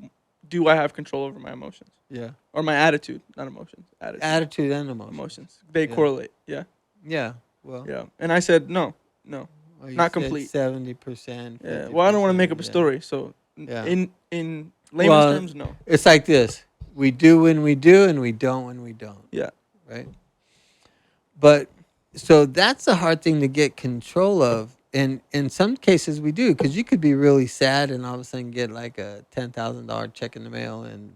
do I have control over my emotions? Yeah. Or my attitude, not emotions. Attitude and emotions. Emotions. They correlate. Yeah. Yeah. Well. Yeah. And I said no, well, not complete. 70%. Yeah. Well, I don't want to make up a story, so in layman's terms, no. It's like this. We do when we do, and we don't when we don't. Yeah. Right? But, so that's a hard thing to get control of. And in some cases we do, because you could be really sad and all of a sudden get like a $10,000 check in the mail, and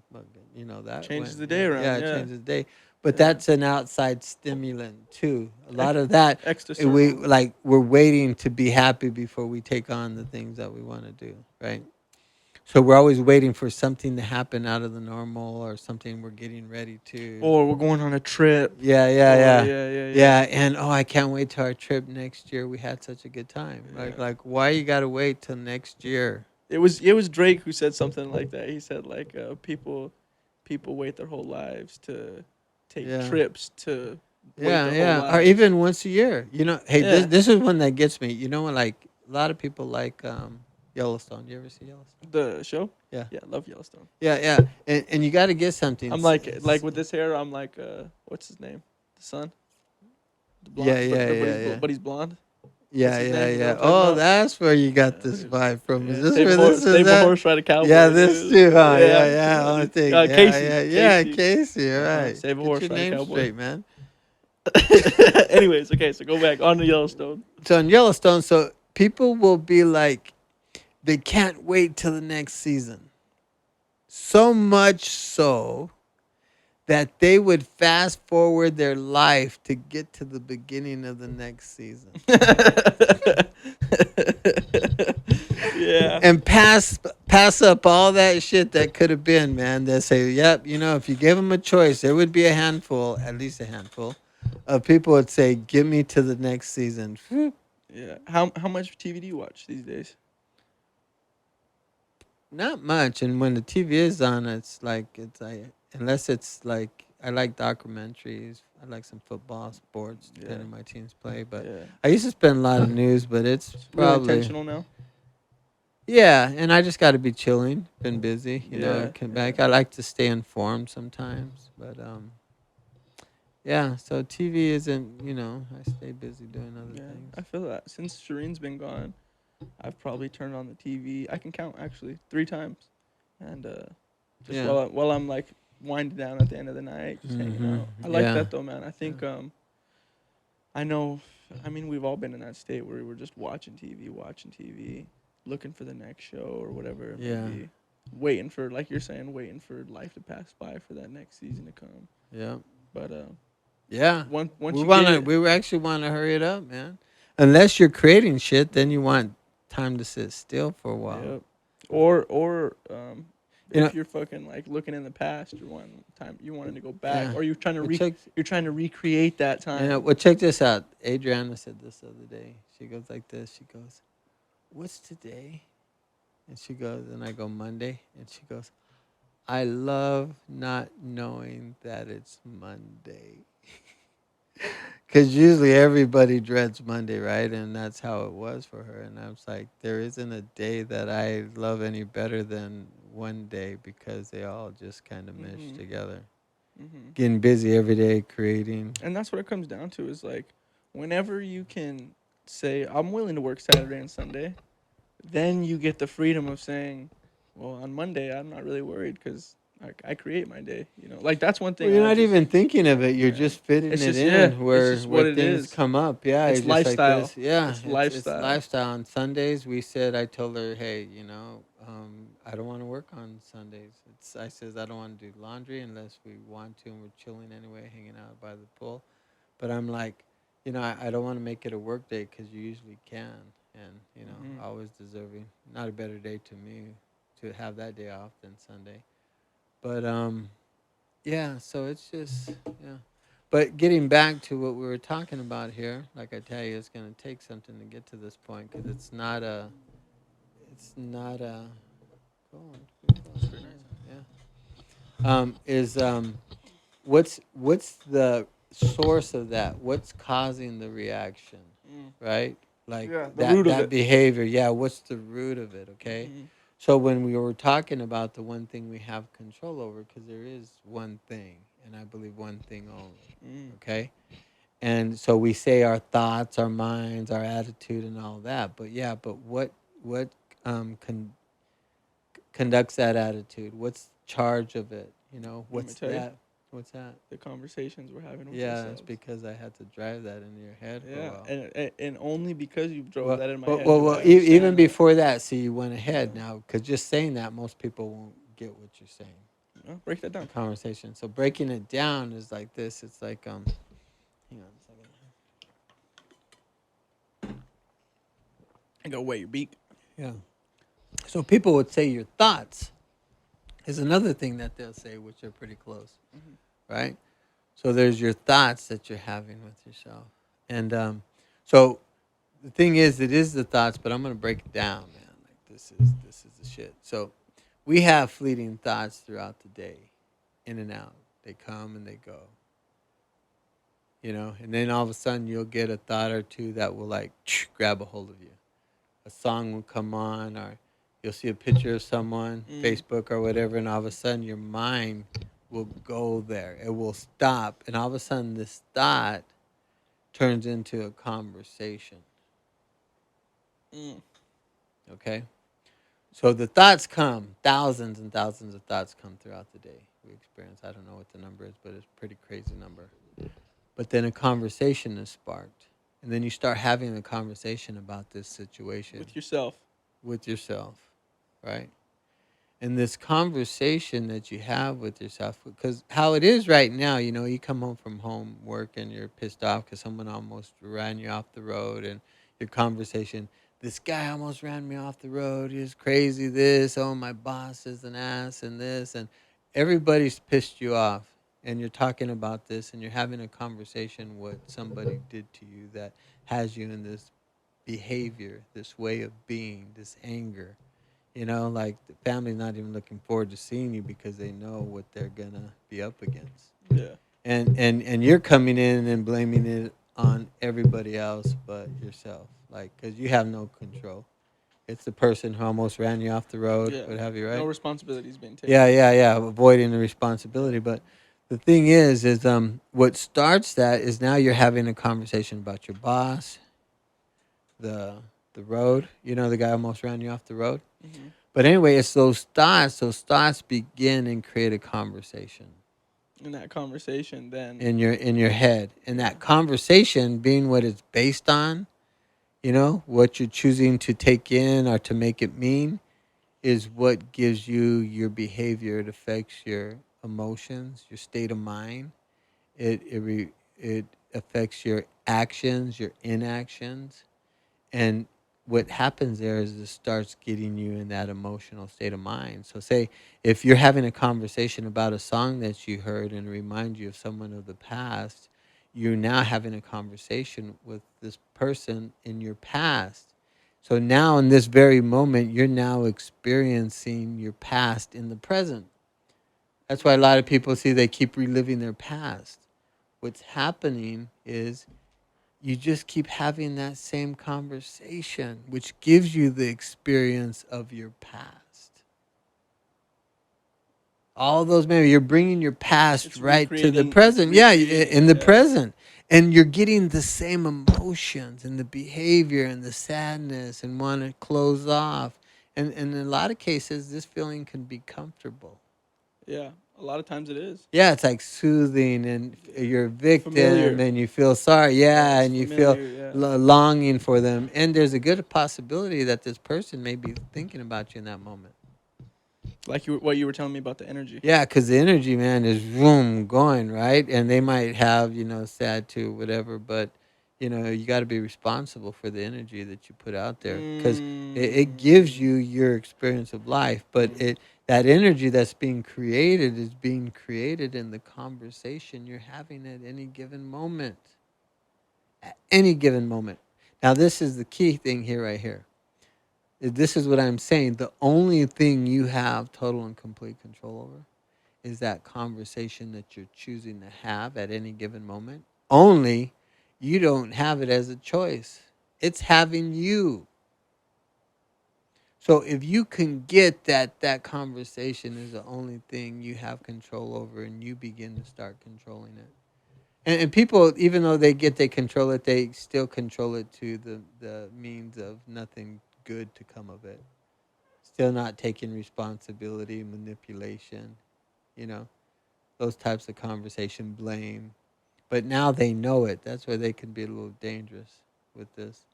that changes the day around. Yeah, it changes the day. But that's an outside stimulant too. A lot of that, extra. We're waiting to be happy before we take on the things that we want to do, right? So we're always waiting for something to happen out of the normal, or something we're getting ready to. Or we're going on a trip. Yeah. And I can't wait till our trip next year. We had such a good time. Yeah. Like why you gotta wait till next year? It was Drake who said something like that. He said like people wait their whole lives to take trips to. Or even once a year. Hey, this is one that gets me. Like a lot of people like Yellowstone. You ever see Yellowstone? The show? Yeah. Yeah, I love Yellowstone. Yeah. And you got to get something. I'm like with this hair, I'm like, what's his name? The son? The blonde, yeah. But he's blonde? Yeah. Oh, that's where you got this vibe from. Is this Save where this is? Save a horse, ride a cowboy. Yeah, this too, huh? Yeah. Only thing. Casey. Casey, right. Save a horse, Get your ride a name cowboy. straight, man. Anyways, okay, so go back on to Yellowstone. So in Yellowstone, so people will be like, they can't wait till the next season. So much so that they would fast forward their life to get to the beginning of the next season. Yeah. And pass up all that shit that could have been, man. They say, yep, if you gave them a choice, there would be a handful, at least a handful, of people would say, get me to the next season. Yeah. How much TV do you watch these days? Not much. And when the TV is on, it's like, unless it's like, I like documentaries. I like some football, sports, depending on my team's play. But I used to spend a lot of news, but it's really probably intentional now. Yeah, and I just got to be chilling. Been busy, Yeah, Come back. I like to stay informed sometimes, but yeah. So TV isn't, I stay busy doing other things. I feel that since Shireen's been gone, I've probably turned on the TV. I can count actually 3 times, and just while I'm like winding down at the end of the night, just hanging out. I like that though, man. I think I know. I mean, we've all been in that state where we're just watching TV, looking for the next show or whatever it may be. Waiting for, like you're saying, waiting for life to pass by for that next season to come. Yeah. But once we we actually want to hurry it up, man. Unless you're creating shit, then you want time to sit still for a while. Yep. Or if you're fucking like looking in the past, you wanted to go back, or you're trying to recreate that time. Yeah. Well, check this out. Adriana said this the other day. She goes like this. She goes, "What's today?" And she goes, and I go, "Monday." And she goes, "I love not knowing that it's Monday." Because usually everybody dreads Monday, right? And that's how it was for her. And I was like, there isn't a day that I love any better than one day, because they all just kind of mesh together. Getting busy every day, creating. And that's what it comes down to, is like, whenever you can say, I'm willing to work Saturday and Sunday, then you get the freedom of saying, well, on Monday, I'm not really worried because I create my day. Like that's one thing. Well, you're not even thinking of it. You're just fitting it in where things come up. Yeah, it's lifestyle. Like this. Yeah, it's lifestyle. It's lifestyle. On Sundays, I told her, hey, I don't want to work on Sundays. I says I don't want to do laundry unless we want to, and we're chilling anyway, hanging out by the pool. But I'm like, I don't want to make it a work day because you usually can, and always deserving. Not a better day to me to have that day off than Sunday. But so it's just But getting back to what we were talking about here, like I tell you, it's going to take something to get to this point, because it's not a. What's the source of that? What's causing the reaction, right? Like that behavior. Yeah, what's the root of it? Okay. So when we were talking about the one thing we have control over, because there is one thing, and I believe one thing only, okay? And so we say our thoughts, our minds, our attitude, and all that. But what conducts that attitude? What's charge of it? What's that? What's that? The conversations we're having with ourselves. Yeah, it's because I had to drive that into your head for a while. And only because you drove that in my head. Well, even before that, see, you went ahead now, because just saying that, most people won't get what you're saying. Break that down. Conversation. So breaking it down is like this. It's like, hang on a second. I go wet your beak. Yeah. So people would say your thoughts is another thing that they'll say, which are pretty close. Right? So there's your thoughts that you're having with yourself. And so the thing is, it is the thoughts, but I'm going to break it down, man. Like this is the shit. So we have fleeting thoughts throughout the day, in and out. They come and they go. And then all of a sudden you'll get a thought or two that will like grab a hold of you. A song will come on, or you'll see a picture of someone, Facebook or whatever, and all of a sudden your mind will go there. It will stop, and all of a sudden this thought turns into a conversation. Okay? So the thoughts come, thousands and thousands of thoughts come throughout the day. We experience, I don't know what the number is, but it's a pretty crazy number. but then a conversation is sparked. And then you start having a conversation about this situation With yourself. with yourself, right? And this conversation that you have with yourself, because how it is right now, you come home from work and you're pissed off because someone almost ran you off the road, and your conversation, this guy almost ran me off the road, he's crazy, this, oh, my boss is an ass, and this, and everybody's pissed you off, and you're talking about this, and you're having a conversation what somebody did to you that has you in this behavior, this way of being, this anger. Like the family's not even looking forward to seeing you because they know what they're gonna be up against. Yeah. And you're coming in and blaming it on everybody else but yourself, like, because you have no control. It's the person who almost ran you off the road, Yeah. what have you, right? No responsibilities being taken. Yeah. Avoiding the responsibility, but the thing is what starts that is now you're having a conversation about your boss, the road. The guy almost ran you off the road. Mm-hmm. But anyway, it's those thoughts. Those thoughts begin and create a conversation. In that conversation, then in your head, and that conversation being what it's based on, what you're choosing to take in or to make it mean, is what gives you your behavior. It affects your emotions, your state of mind. It affects your actions, your inactions, and what happens there is it starts getting you in that emotional state of mind. So say if you're having a conversation about a song that you heard and it reminds you of someone of the past, you're now having a conversation with this person in your past. So now in this very moment, you're now experiencing your past in the present. That's why a lot of people see they keep reliving their past. What's happening is you just keep having that same conversation, which gives you the experience of your past. All those memories, you're bringing your past It's right to the recreating- present. it's Yeah, recreating, in the yeah. present. And you're getting the same emotions and the behavior and the sadness and want to close off. And in a lot of cases, this feeling can be comfortable. Yeah, a lot of times it is. Yeah, it's like soothing, and you're a victim, Familiar. and you feel sorry. Yeah, it's and you feel familiar, yeah. longing for them. And there's a good possibility that this person may be thinking about you in that moment. Like what you were telling me about the energy. Yeah, because the energy, man, is room going, right? And they might have, sad too, whatever. But, you got to be responsible for the energy that you put out there, because it gives you your experience of life. But that energy that's being created is being created in the conversation you're having at any given moment. At any given moment. Now, this is the key thing here, right here. This is what I'm saying. The only thing you have total and complete control over is that conversation that you're choosing to have at any given moment. Only you don't have it as a choice. It's having you. So if you can get that conversation is the only thing you have control over, and you begin to start controlling it. And people, even though they control it, they still control it to the means of nothing good to come of it. Still not taking responsibility, manipulation, those types of conversation, blame. But now they know it. That's why they can be a little dangerous with this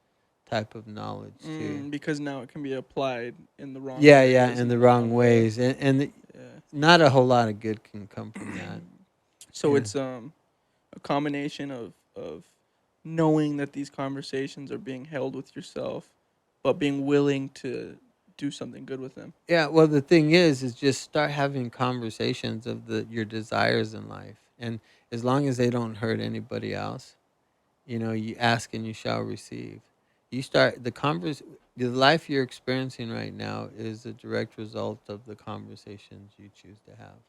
type of knowledge too. Because now it can be applied in the wrong ways. Yeah, in the wrong ways. And Yeah. not a whole lot of good can come from that. So Yeah. it's a combination of knowing that these conversations are being held with yourself, but being willing to do something good with them. Yeah, well, the thing is just start having conversations of your desires in life. And as long as they don't hurt anybody else, you ask and you shall receive. You start the life you're experiencing right now is a direct result of the conversations you choose to have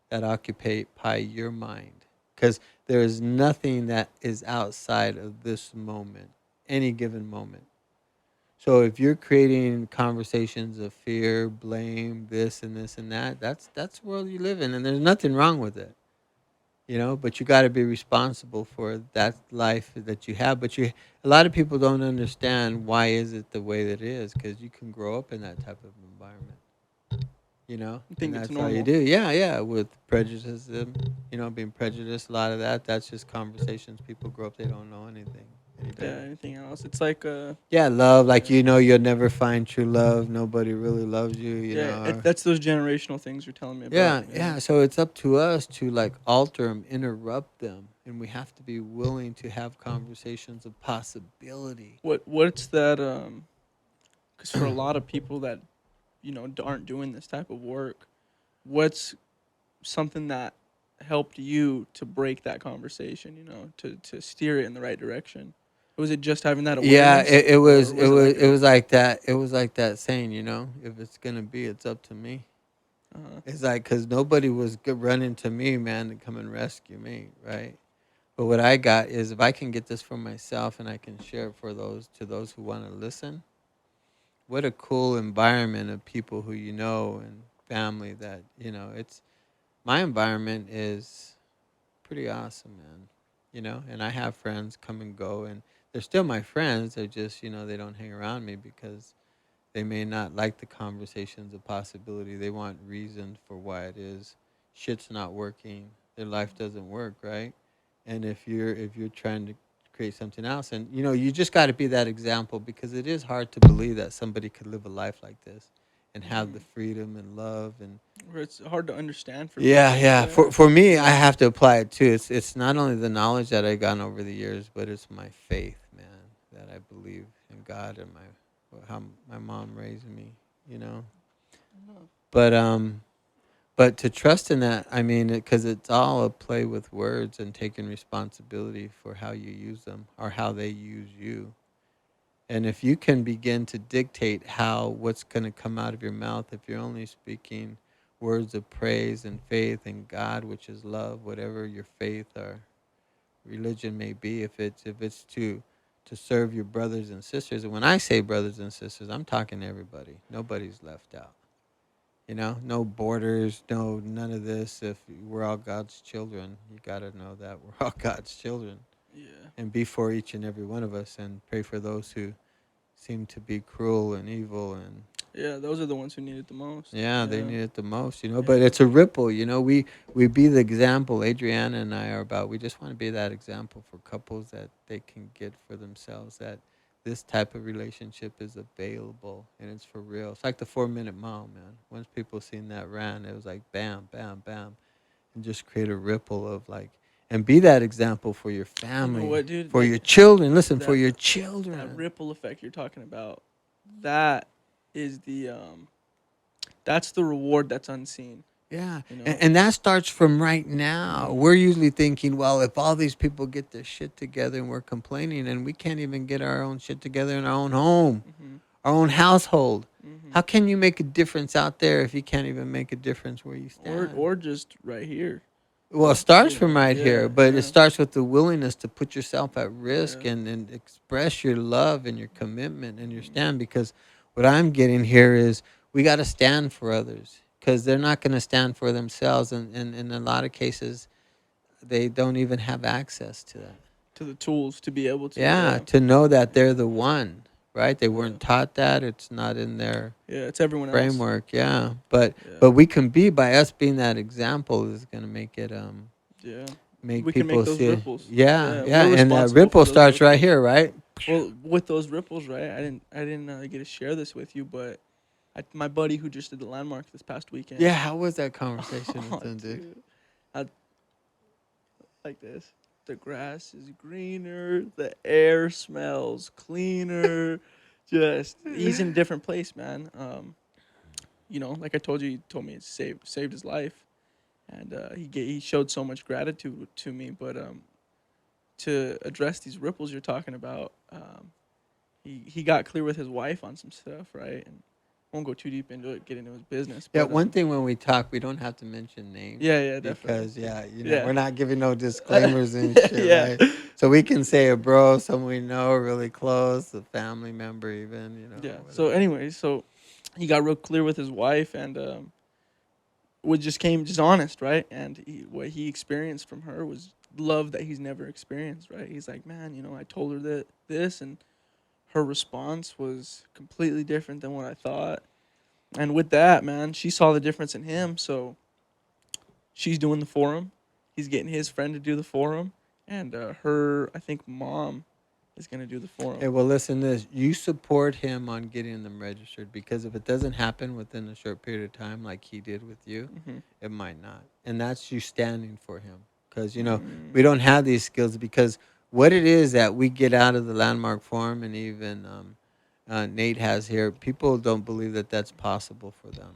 that occupy your mind. Because there is nothing that is outside of this moment, any given moment. So if you're creating conversations of fear, blame, this and this and that, that's the world you live in, and there's nothing wrong with it. But you got to be responsible for that life that you have. But a lot of people don't understand why is it the way that it is, because you can grow up in that type of environment. you know, I think and it's that's all you normal. do. Yeah, yeah. With prejudices, you know, being prejudiced, a lot of that's just conversations. People grow up, they don't know anything. Yeah, anything else? It's like Yeah, love, like, yeah. you know, you'll never find true love. Nobody really loves you, you Yeah, know. that's those generational things you're telling me Yeah, about. yeah. So it's up to us to like alter them, interrupt them, and we have to be willing to have conversations of possibility. What's that? Because for a lot of people that aren't doing this type of work, what's something that helped you to break that conversation? To steer it in the right direction. Was it just having that Yeah, awareness, it or was it was it was like it a? was like that. It was like that saying, you know, if it's gonna be, it's up to me. Uh, It's like because nobody was running to me, man, to come and rescue me, right? But what I got is if I can get this for myself and I can share it for those who want to listen. What a cool environment of people who you know and family that you know. It's my environment is pretty awesome, man. You know, and I have friends come and go, and they're still my friends. They're just, you know, they don't hang around me because they may not like the conversations of possibility. They want reason for why it is shit's not working. Their life doesn't work, right? And if you're trying to create something else, and you know, you just got to be that example because it is hard to believe that somebody could live a life like this and have the freedom and love and where it's hard to understand for yeah, people. yeah. Yeah. For me, I have to apply it too. It's not only the knowledge that I gotten over the years, but it's my faith, man, that I believe in God and how my mom raised me, you know. But but to trust in that, I mean, because it's all a play with words and taking responsibility for how you use them or how they use you. And if you can begin to dictate how what's going to come out of your mouth, if you're only speaking words of praise and faith in God, which is love, whatever your faith or religion may be, if it's to serve your brothers and sisters, and when I say brothers and sisters, I'm talking to everybody. Nobody's left out. You know, no borders, no none of this. If we're all God's children, you got to know that we're all God's children, Yeah. and be for each and every one of us, and pray for those who seem to be cruel and evil and Yeah, those are the ones who need it the most. yeah, they Yeah. need it the most, you know. Yeah. But it's a ripple, you know. We be the example. Adriana and I are about. We just want to be that example for couples that they can get for themselves. That this type of relationship is available and it's for real. It's like the 4 Minute Mile, man. Once people seen that ran, it was like bam, bam, bam, and just create a ripple of like and be that example for your You family, know what, dude? for Like your children. Listen, for that your that children. ripple effect you're talking about, that is that's the reward that's unseen. Yeah, You know. and that starts from right now. We're usually thinking, well, if all these people get their shit together and we're complaining and we can't even get our own shit together in our own home, Mm-hmm. our own household, Mm-hmm. how can you make a difference out there if you can't even make a difference where you stand? Or just right here. Well, it starts from right Yeah. here, but it Yeah. starts with the willingness to put yourself at risk Yeah. and express your love and your commitment and your stand. Because what I'm getting here is we got to stand for others because they're not going to stand for themselves. And in a lot of cases, they don't even have access to that. To the tools to be able to. Yeah, Yeah. to know that they're the one, right? They Yeah. weren't taught that. It's not in their Yeah. It's everyone else. framework. Yeah. But Yeah. we can be by us being that example is going to make it Yeah. make We can people make those see it. ripples. Yeah, Yeah, yeah, we're and that responsible ripple for those starts right ripples. here, right? Well, with those ripples, right? I didn't get to share this with you, but my buddy who just did the landmark this past weekend. Yeah, how was that conversation Oh, with them, dude? dude. I, like this. The grass is greener. The air smells cleaner. Just he's in a different place, man. Like I told you, he told me it saved his life, and he showed so much gratitude to me. But to address these ripples you're talking about, he got clear with his wife on some stuff, right? And I won't go too deep into it, get into his business. Yeah, But, one thing when we talk, we don't have to mention names. Yeah, definitely. Because Yeah. we're not giving no disclaimers and shit, Yeah. right? So we can say a bro, someone we know, really close, a family member, even, Yeah. whatever. So anyway, he got real clear with his wife, and came just honest, right? And what he experienced from her was love that he's never experienced, right? He's like, man, I told her this, and her response was completely different than what I thought. And with that, man, she saw the difference in him. So she's doing the forum. He's getting his friend to do the forum. And her, I think, mom is going to do the forum. Hey, well, listen to this. You support him on getting them registered, because if it doesn't happen within a short period of time like he did with you, it might not. And that's you standing for him. Because, we don't have these skills, because what it is that we get out of the Landmark Forum, and even Nate has here, people don't believe that that's possible for them.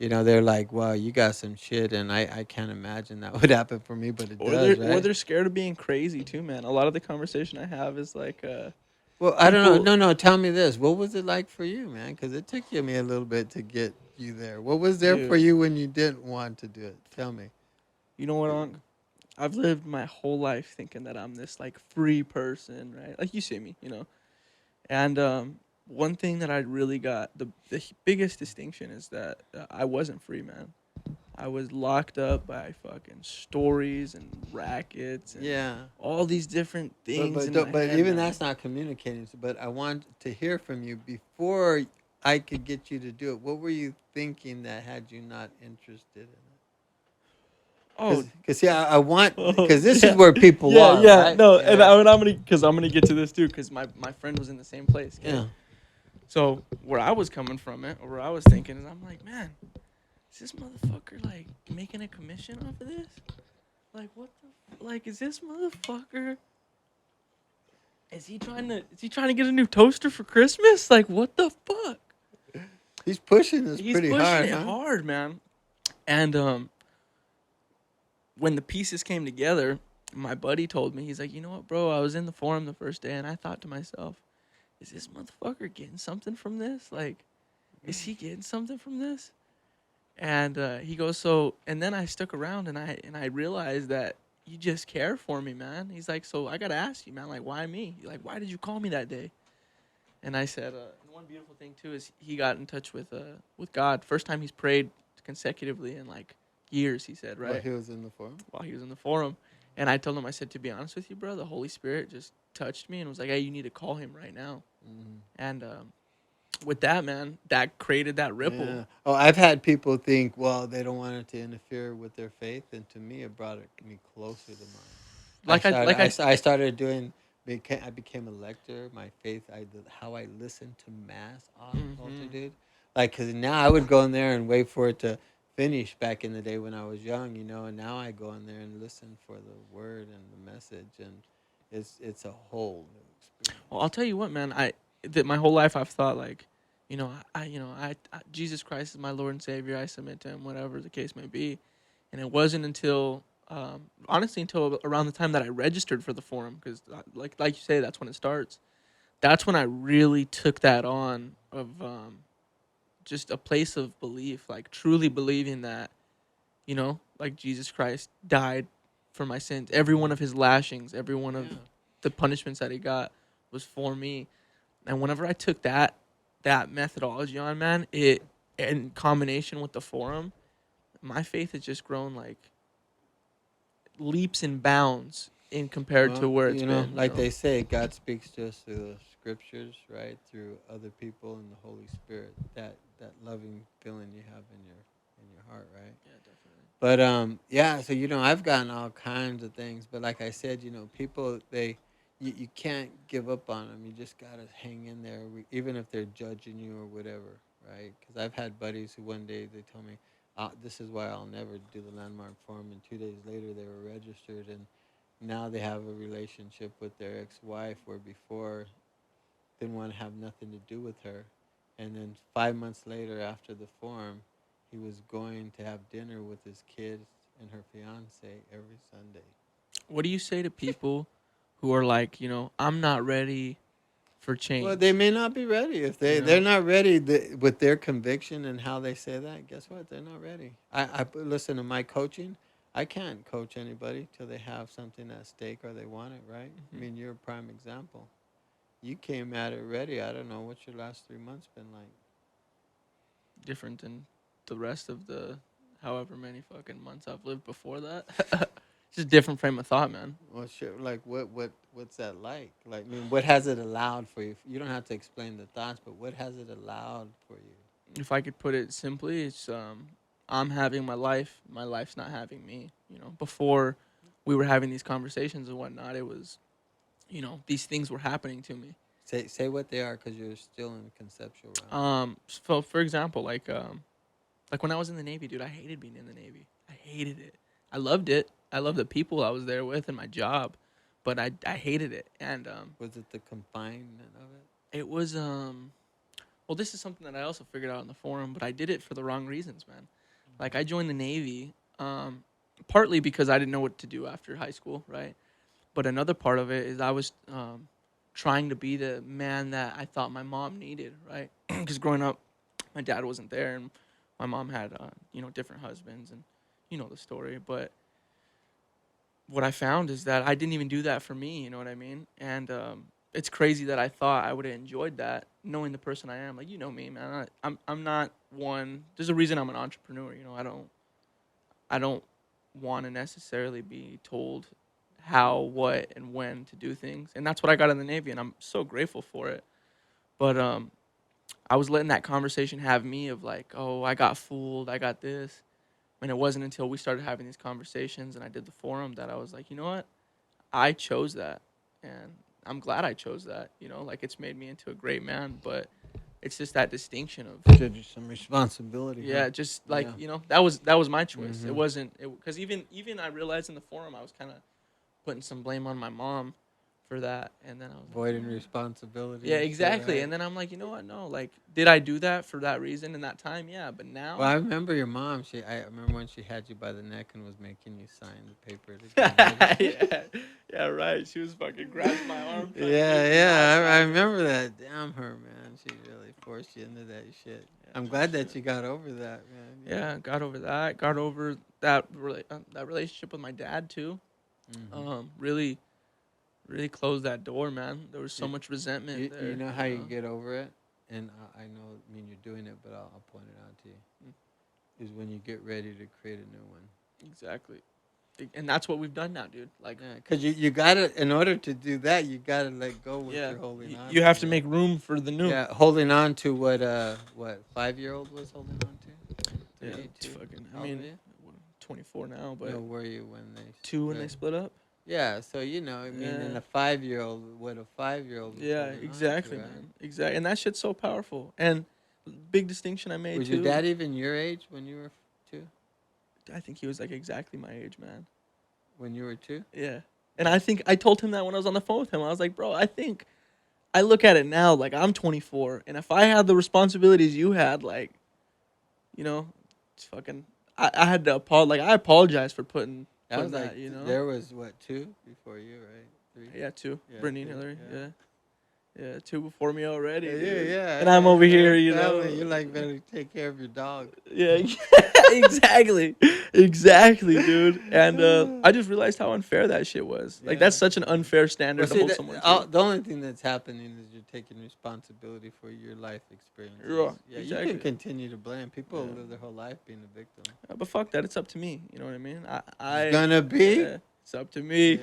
No. They're like, wow, you got some shit, and I can't imagine that would happen for me, but it does, right? Or they're scared of being crazy, too, man. A lot of the conversation I have is like... well, I don't know. No, tell me this. What was it like for you, man? Because it took me a little bit to get you there. What was there for you when you didn't want to do it? Tell me. You know what, Unc? I've lived my whole life thinking that I'm this, like, free person, right? Like, you see me, And one thing that I really got, the biggest distinction is that I wasn't free, man. I was locked up by fucking stories and rackets and all these different things. But even that's not communicating. But I want to hear from you before I could get you to do it. What were you thinking that had you not interested in it? Oh, because I want, because this is where people are. Right? No, and I'm gonna get to this too, because my friend was in the same place. Okay? Yeah. So where I was coming from it, or where I was thinking is, I'm like, man, is this motherfucker like making a commission off of this? Like, what the? Like, is this motherfucker? Is he trying to get a new toaster for Christmas? Like, what the fuck? He's pushing this pretty hard. He's pushing it hard, man. And when the pieces came together, my buddy told me, he's like, you know what, bro? I was in the forum the first day, and I thought to myself, is this motherfucker getting something from this? Like, is he getting something from this? And he goes, and then I stuck around, and I realized that you just care for me, man. He's like, so I got to ask you, man, like, why me? Like, why did you call me that day? And I said, one beautiful thing, too, is he got in touch with God. First time he's prayed consecutively in, like, years, he said, right? While he was in the forum? And I told him, I said, to be honest with you, bro, the Holy Spirit just touched me and was like, hey, you need to call him right now. Mm-hmm. And with that, man, that created that ripple. Yeah. Oh, I've had people think, well, they don't want it to interfere with their faith. And to me, it brought me closer to mine. I started doing, I became a lector. My faith, how I listened to Mass, dude. Like, because now I would go in there and wait for it to finish back in the day when I was young, and now I go in there and listen for the word and the message, and it's a whole new experience. Well, I'll tell you what, man, my whole life I've thought, like, Jesus Christ is my Lord and Savior. I submit to Him, whatever the case may be. And it wasn't until, honestly, until around the time that I registered for the forum, because like you say, that's when it starts. That's when I really took that on of just a place of belief, like truly believing that, like Jesus Christ died for my sins. Every one of His lashings, every one of the punishments that He got was for me. And whenever I took that methodology on, man, it in combination with the forum, my faith has just grown like leaps and bounds in compared to where it's been. Like they say, God speaks to us through the scriptures, right? Through other people and the Holy Spirit. That loving feeling you have in your heart, right? Yeah, definitely. But so I've gotten all kinds of things, but like I said, people you can't give up on them. You just gotta hang in there, even if they're judging you or whatever, right? Because I've had buddies who one day they told me, "This is why I'll never do the Landmark Forum," and 2 days later they were registered, and now they have a relationship with their ex-wife, where before didn't want to have nothing to do with her. And then 5 months later, after the forum, he was going to have dinner with his kids and her fiance every Sunday. What do you say to people who are like, I'm not ready for change? Well, they may not be ready. If they're not ready with their conviction and how they say that, guess what? They're not ready. I listen to my coaching. I can't coach anybody till they have something at stake or they want it, right? Mm-hmm. I mean, you're a prime example. You came at it ready. I don't know. What's your last 3 months been like? Different than the rest of the however many fucking months I've lived before that. Just different frame of thought, man. Well, shit. Like, what's that like? Like, I mean, what has it allowed for you? You don't have to explain the thoughts, but what has it allowed for you? if I could put it simply, it's I'm having my life. My life's not having me. You know, before we were having these conversations and whatnot, it was, these things were happening to me. Say what they are, because you're still in the conceptual realm. So for example, like when I was in the Navy, dude, I hated being in the Navy. I hated it. I loved it. I loved the people I was there with and my job, but I hated it. And Was it the confinement of it? it was well, this is something that I also figured out in the forum, but I did it for the wrong reasons, man. Like I joined the Navy partly because I didn't know what to do after high school, right? But another part of it is I was trying to be the man that I thought my mom needed, right? Because growing up, my dad wasn't there, and my mom had different husbands, and the story. But what I found is that I didn't even do that for me. You know what I mean? And it's crazy that I thought I would have enjoyed that, knowing the person I am. Like, you know me, man. I'm not one. There's a reason I'm an entrepreneur. I don't want to necessarily be told how, what, and when to do things. And that's what I got in the Navy, and I'm so grateful for it. But I was letting that conversation have me of like, oh, I got fooled, I got this. And it wasn't until we started having these conversations and I did the forum that I was like, you know what? I chose that. And I'm glad I chose that. Like it's made me into a great man, but it's just that distinction of Some responsibility. yeah, huh? just like, Yeah. that was my choice. Mhm. It wasn't, because even I realized in the forum I was kind of putting some blame on my mom for that, and then I was Avoiding like, responsibility. yeah, and shit, exactly. right? And then I'm like, you know what? No, like, did I do that for that reason in that time? Yeah, but now, Well, I remember your mom. I remember when she had you by the neck and was making you sign the paper. To get yeah, yeah, right. She was fucking grabbing my arm. trying to yeah, make me yeah. not I sign it. remember that. Damn her, man. She really forced you into that shit. Yeah, I'm glad that shit. you got over that, man. Yeah, got over that. Got over that relationship with my dad too. Really, really closed that door, man. There was so You- much resentment there. You know how you get over it, and I know. I mean, you're doing it, but I'll point it out to you. Is when you get ready to create a new one. Exactly. And that's what we've done now, dude. Like, Yeah, because you gotta, in order to do that, you gotta let go what yeah, you're holding on. you have to make room for the new. Yeah, holding on to what 5-year-old was holding on to. Yeah, 3, it's 2. fucking. How I old mean, are you? 24 now, but No, were you when they 2 when they split up. Yeah, so I mean, in Yeah. a 5-year-old, what a 5-year-old was Yeah, holding exactly, on to, right? man. Exactly, and that shit's so powerful. And big distinction I made Was too. your dad even your age when you were 2? I think he was like exactly my age, man. When you were 2? Yeah, and I think I told him that when I was on the phone with him. I was like, bro, I think I look at it now like I'm 24, and if I had the responsibilities you had, like, it's fucking. I had to apologize. Like, I apologize for putting That was that. like there was what 2 before you, right? 3. Yeah, 2. Yeah, Brittany and 2, Hillary. yeah. Yeah. Yeah, 2 before me already. Yeah, Dude. yeah. And I'm over here, Family, you like better take care of your dog. Yeah, exactly, exactly, dude. And I just realized how unfair that shit was. Like, that's such an unfair standard Well, to see, hold someone to. the only thing that's happening is you're taking responsibility for your life experiences. Yeah, You exactly. can continue to blame. People Yeah. live their whole life being a victim. But fuck that, it's up to me. You know what I mean? It's gonna be. Yeah, it's up to me.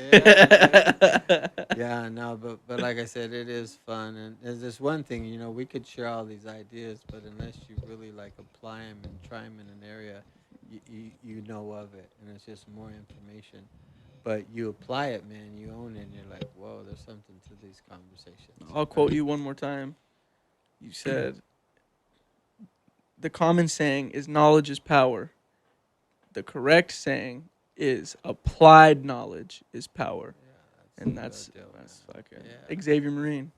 Yeah, no, but like I said, it is fun, and there's this one thing, we could share all these ideas, but unless you really like apply them and try them in an area, you know of it, and it's just more information. But you apply it, man, you own it, and you're like, whoa, there's something to these conversations. I'll quote you one more time. You said, the common saying is knowledge is power. The correct saying is applied knowledge is power. And that's fucking Xavier Marine.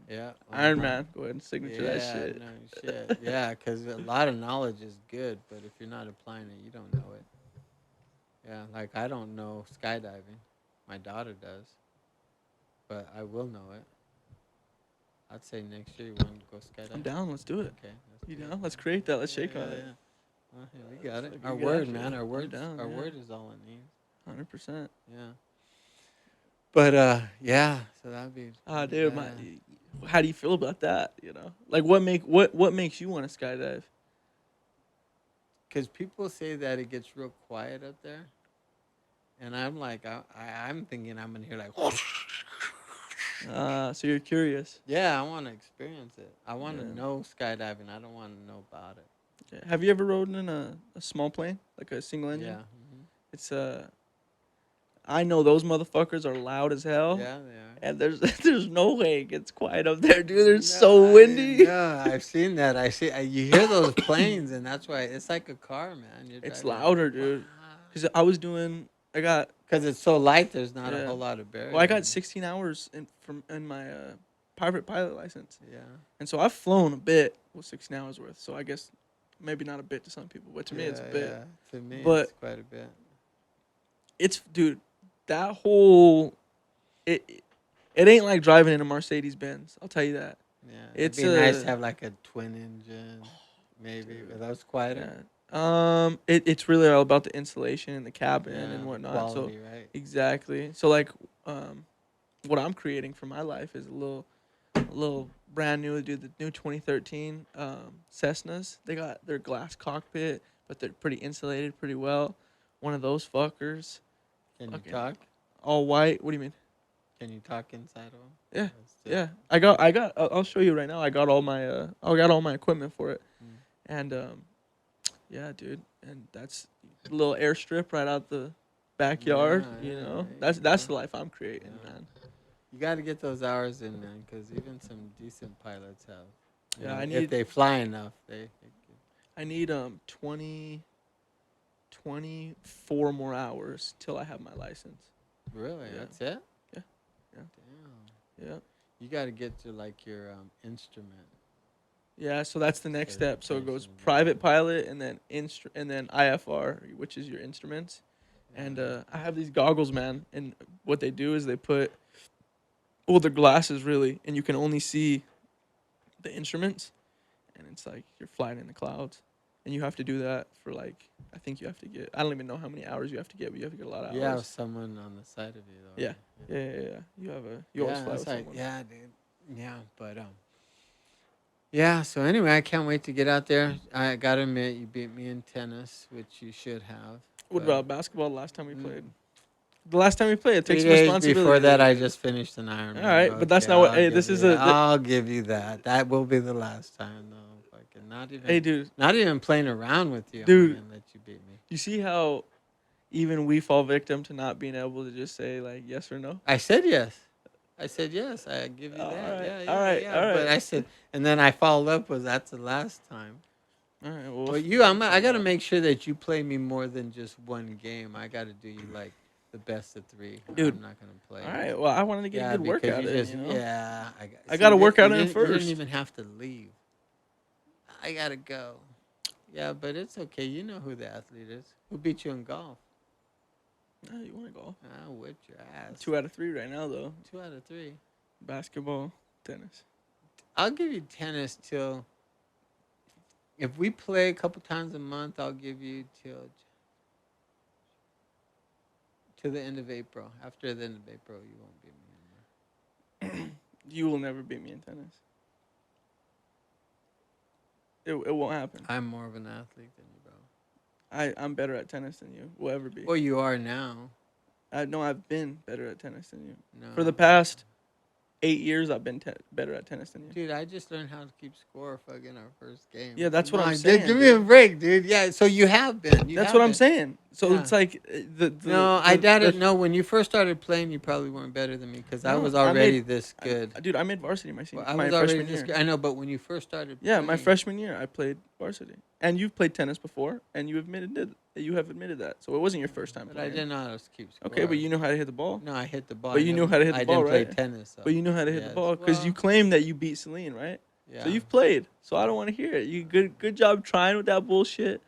Yeah. Iron Man. Go ahead and signature that Yeah, shit. no shit. Yeah, because a lot of knowledge is good, but if you're not applying it, you don't know it. Yeah, like I don't know skydiving. My daughter does. But I will know it. I'd say next year you want to go skydiving. I'm down. Let's do it. Okay. You down? Let's create that. Let's shake on it. Well, yeah, we got it. Fucking Our got word, you. man. Our I'm word. down, Our yeah. word is all it needs. 100%. Yeah. But yeah. So that'd be. Dude, yeah. how do you feel about that? Like what makes you want to skydive? Because people say that it gets real quiet up there, and I'm like, I'm thinking I'm gonna hear like, So you're curious. Yeah, I want to experience it. I want to Yeah. know skydiving. I don't want to know about it. Yeah. Have you ever rode in a small plane, like a single engine? Yeah. It's I know those motherfuckers are loud as hell. Yeah, they are. And there's no way it gets quiet up there, dude. They're so windy. Yeah, I've seen that. You hear those planes, and that's why it's like a car, man. It's louder, dude. Because I got Because it's so light, there's not Yeah. a whole lot of barrier. Well, I got 16 hours in my private pilot license, Yeah. and so I've flown a bit with 16 hours worth. So I guess maybe not a bit to some people, but to me it's a bit. Yeah. To me, But- it's quite a bit. It's dude, that whole it ain't like driving in a Mercedes Benz. I'll tell you that. Yeah. It's It'd be nice a- to have like a twin engine, maybe. dude. But that was quieter. Yeah. It's really all about the insulation and the cabin and whatnot. Quality, So right? exactly. So like, what I'm creating for my life is a little brand new, dude. The new 2013 Cessnas. They got their glass cockpit, but they're pretty insulated pretty well. One of those fuckers, Can you Okay. talk? all white. What do you mean? Can you talk inside of them? Yeah. That's it. Yeah, I got. I'll show you right now. I got all my equipment for it, and yeah, dude. And that's a little airstrip right out the backyard. Yeah, you yeah, know, yeah, that's yeah. the life I'm creating, Yeah. man. You got to get those hours in, man, because even some decent pilots have. you Yeah, know, I if need- they fly enough, they I need 24 more hours till I have my license. really. Yeah. That's it. Yeah. Yeah. Damn. Yeah. You got to get to like your instrument. Yeah, so that's the next step. So it goes Certification, yeah. private pilot and then and then IFR, which is your instruments. And I have these goggles, man. And what they do is they put, well, they're glasses really, and you can only see the instruments. And it's like you're flying in the clouds, and you have to do that for like, I think you have to get, I don't even know how many hours you have to get, but you have to get a lot of hours. You have someone on the side of you, though. Yeah. right? Yeah. You always fly with that's like, someone. yeah, dude. Yeah, but yeah. So anyway, I can't wait to get out there. I gotta admit, you beat me in tennis, which you should have. What but- about basketball? The last time we played. The last time we played, it 3 takes some days responsibility. before that, I just finished an Ironman. All right, but that's not what- I'll hey, give this you is that. a- I'll give you that. That will be the last time, though. Fucking not even. Hey, dude, Not even playing around with you. Dude. I'm gonna let you beat me. you see how even we fall victim to not being able to just say like yes or no? I said yes. I said yes. I give you All that. right, Yeah, all right, yeah. all But right. I said, and then I followed up with that's the last time. All right, well, But I got to make sure that you play me more than just one game. I got to do you like the best of 3. Dude. I'm not gonna play. all right. Well, I wanted to get a good because workout you in. just- You know? Yeah, I gotta work out in You first. didn't even have to leave. I gotta go. Yeah, but it's okay. You know who the athlete is. Who beat you in golf? No, you want to go? I whipped your ass. 2 out of 3 right now though. 2 out of 3. Basketball, tennis. I'll give you tennis till. If we play a couple times a month, I'll give you till the end of April. After the end of April, you won't beat me anymore. You will never beat me in tennis. It won't happen. I'm more of an athlete than you, bro. I'm better at tennis than you will ever be. Well, you are now. I've been better at tennis than you. No. For the past 8 years, I've been better at tennis than you. Dude, I just learned how to keep score fucking our first game. Yeah, that's Come what I'm on, saying, Give me a break, dude. Yeah, so you have been. That's what I'm saying. So Yeah. it's like No, I doubt it. No, when you first started playing, you probably weren't better than me because I No, was I already made- this good. Dude, I made varsity my Well, senior, I my was already freshman this year. good. I know, but when you first started Yeah, my playing- freshman year, I played varsity, and you've played tennis before, and you have admitted that. So it wasn't your first time But I playing. didn't know how to keep score. Okay, but you know how to hit the ball. No, I hit the ball. But I you never- knew how to hit the ball, I didn't right? play tennis. So. But you know how to hit the Yes, ball because you well, claim that you beat Celine, right? Yeah. So you've played. So I don't want to hear it. You good job trying with that bullshit,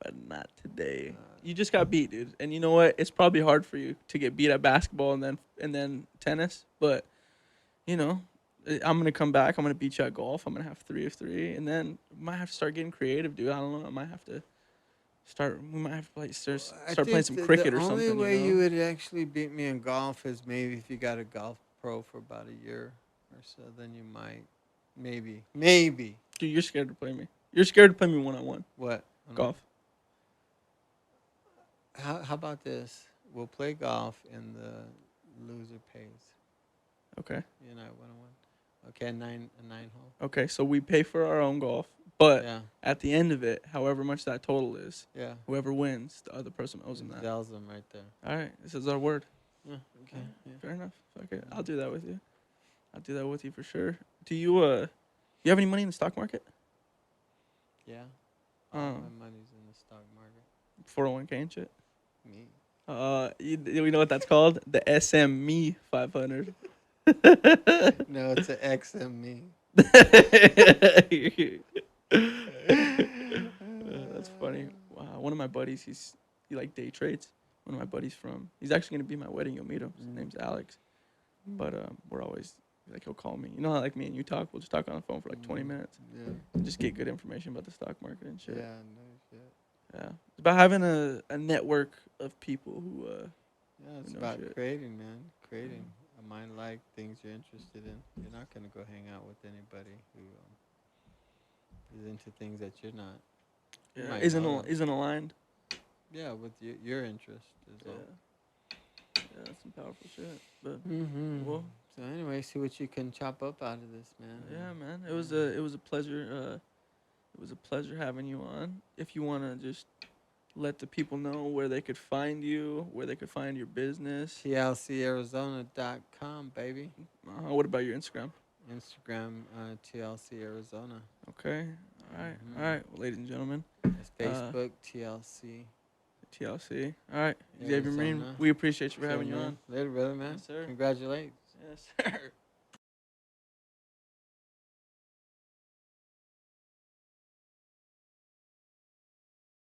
but not today. You just got beat, dude. And you know what? It's probably hard for you to get beat at basketball and then tennis. But you know, I'm gonna come back. I'm gonna beat you at golf. I'm gonna have 3 of 3, and then I might have to start getting creative, dude. I don't know. I might have to start. We might have to like start playing some cricket or something. The only way you you know? would actually beat me in golf is maybe if you got a golf pro for about a year or so. Then you might, maybe. Dude, you're scared to play me. You're scared to play me 1-on-1 What? golf. How about this? We'll play golf and the loser pays. Okay. You and I 1-on-1. Okay, a nine hole. Okay, so we pay for our own golf, but Yeah. at the end of it, however much that total is, Yeah. whoever wins, the other person owes them that. Zells them right there. All right, this is our word. Yeah. Okay. Yeah. Fair enough. Okay, I'll do that with you. I'll do that with you for sure. Do you you have any money in the stock market? Yeah. All my money's in the stock market. 401k and shit. Me. You know what that's called? The SME 500. No, it's an XME. That's funny. Wow, one of my buddies, he like day trades. One of my buddies he's actually gonna be my wedding. You'll meet him. His name's Alex. But we're always like, he'll call me. You know how like me and you talk? We'll just talk on the phone for like 20 minutes. Yeah. And just get good information about the stock market and shit. Yeah, no shit. Yeah. It's about having a network of people who Yeah, it's know about shit. creating, man. Creating a mind like things you're interested in. You're not gonna go hang out with anybody who is into things that you're not. You might know them. isn't aligned. Yeah, with your interest as well. Yeah, that's some powerful shit. But Mm-hmm. well, So anyway, see what you can chop up out of this, man. yeah, man. It was a pleasure. It was a pleasure having you on. If you wanna just let the people know where they could find you, where they could find your business. TLCArizona.com, baby. What about your Instagram? Instagram, TLC Arizona. Okay. All right. Mhm. All right. Well, ladies and gentlemen, It's Facebook, TLC. TLC. All right. Xavier Marine, Arizona. we appreciate you for having you on. Later, brother, man. Yes, sir. Congratulations. Yes, sir.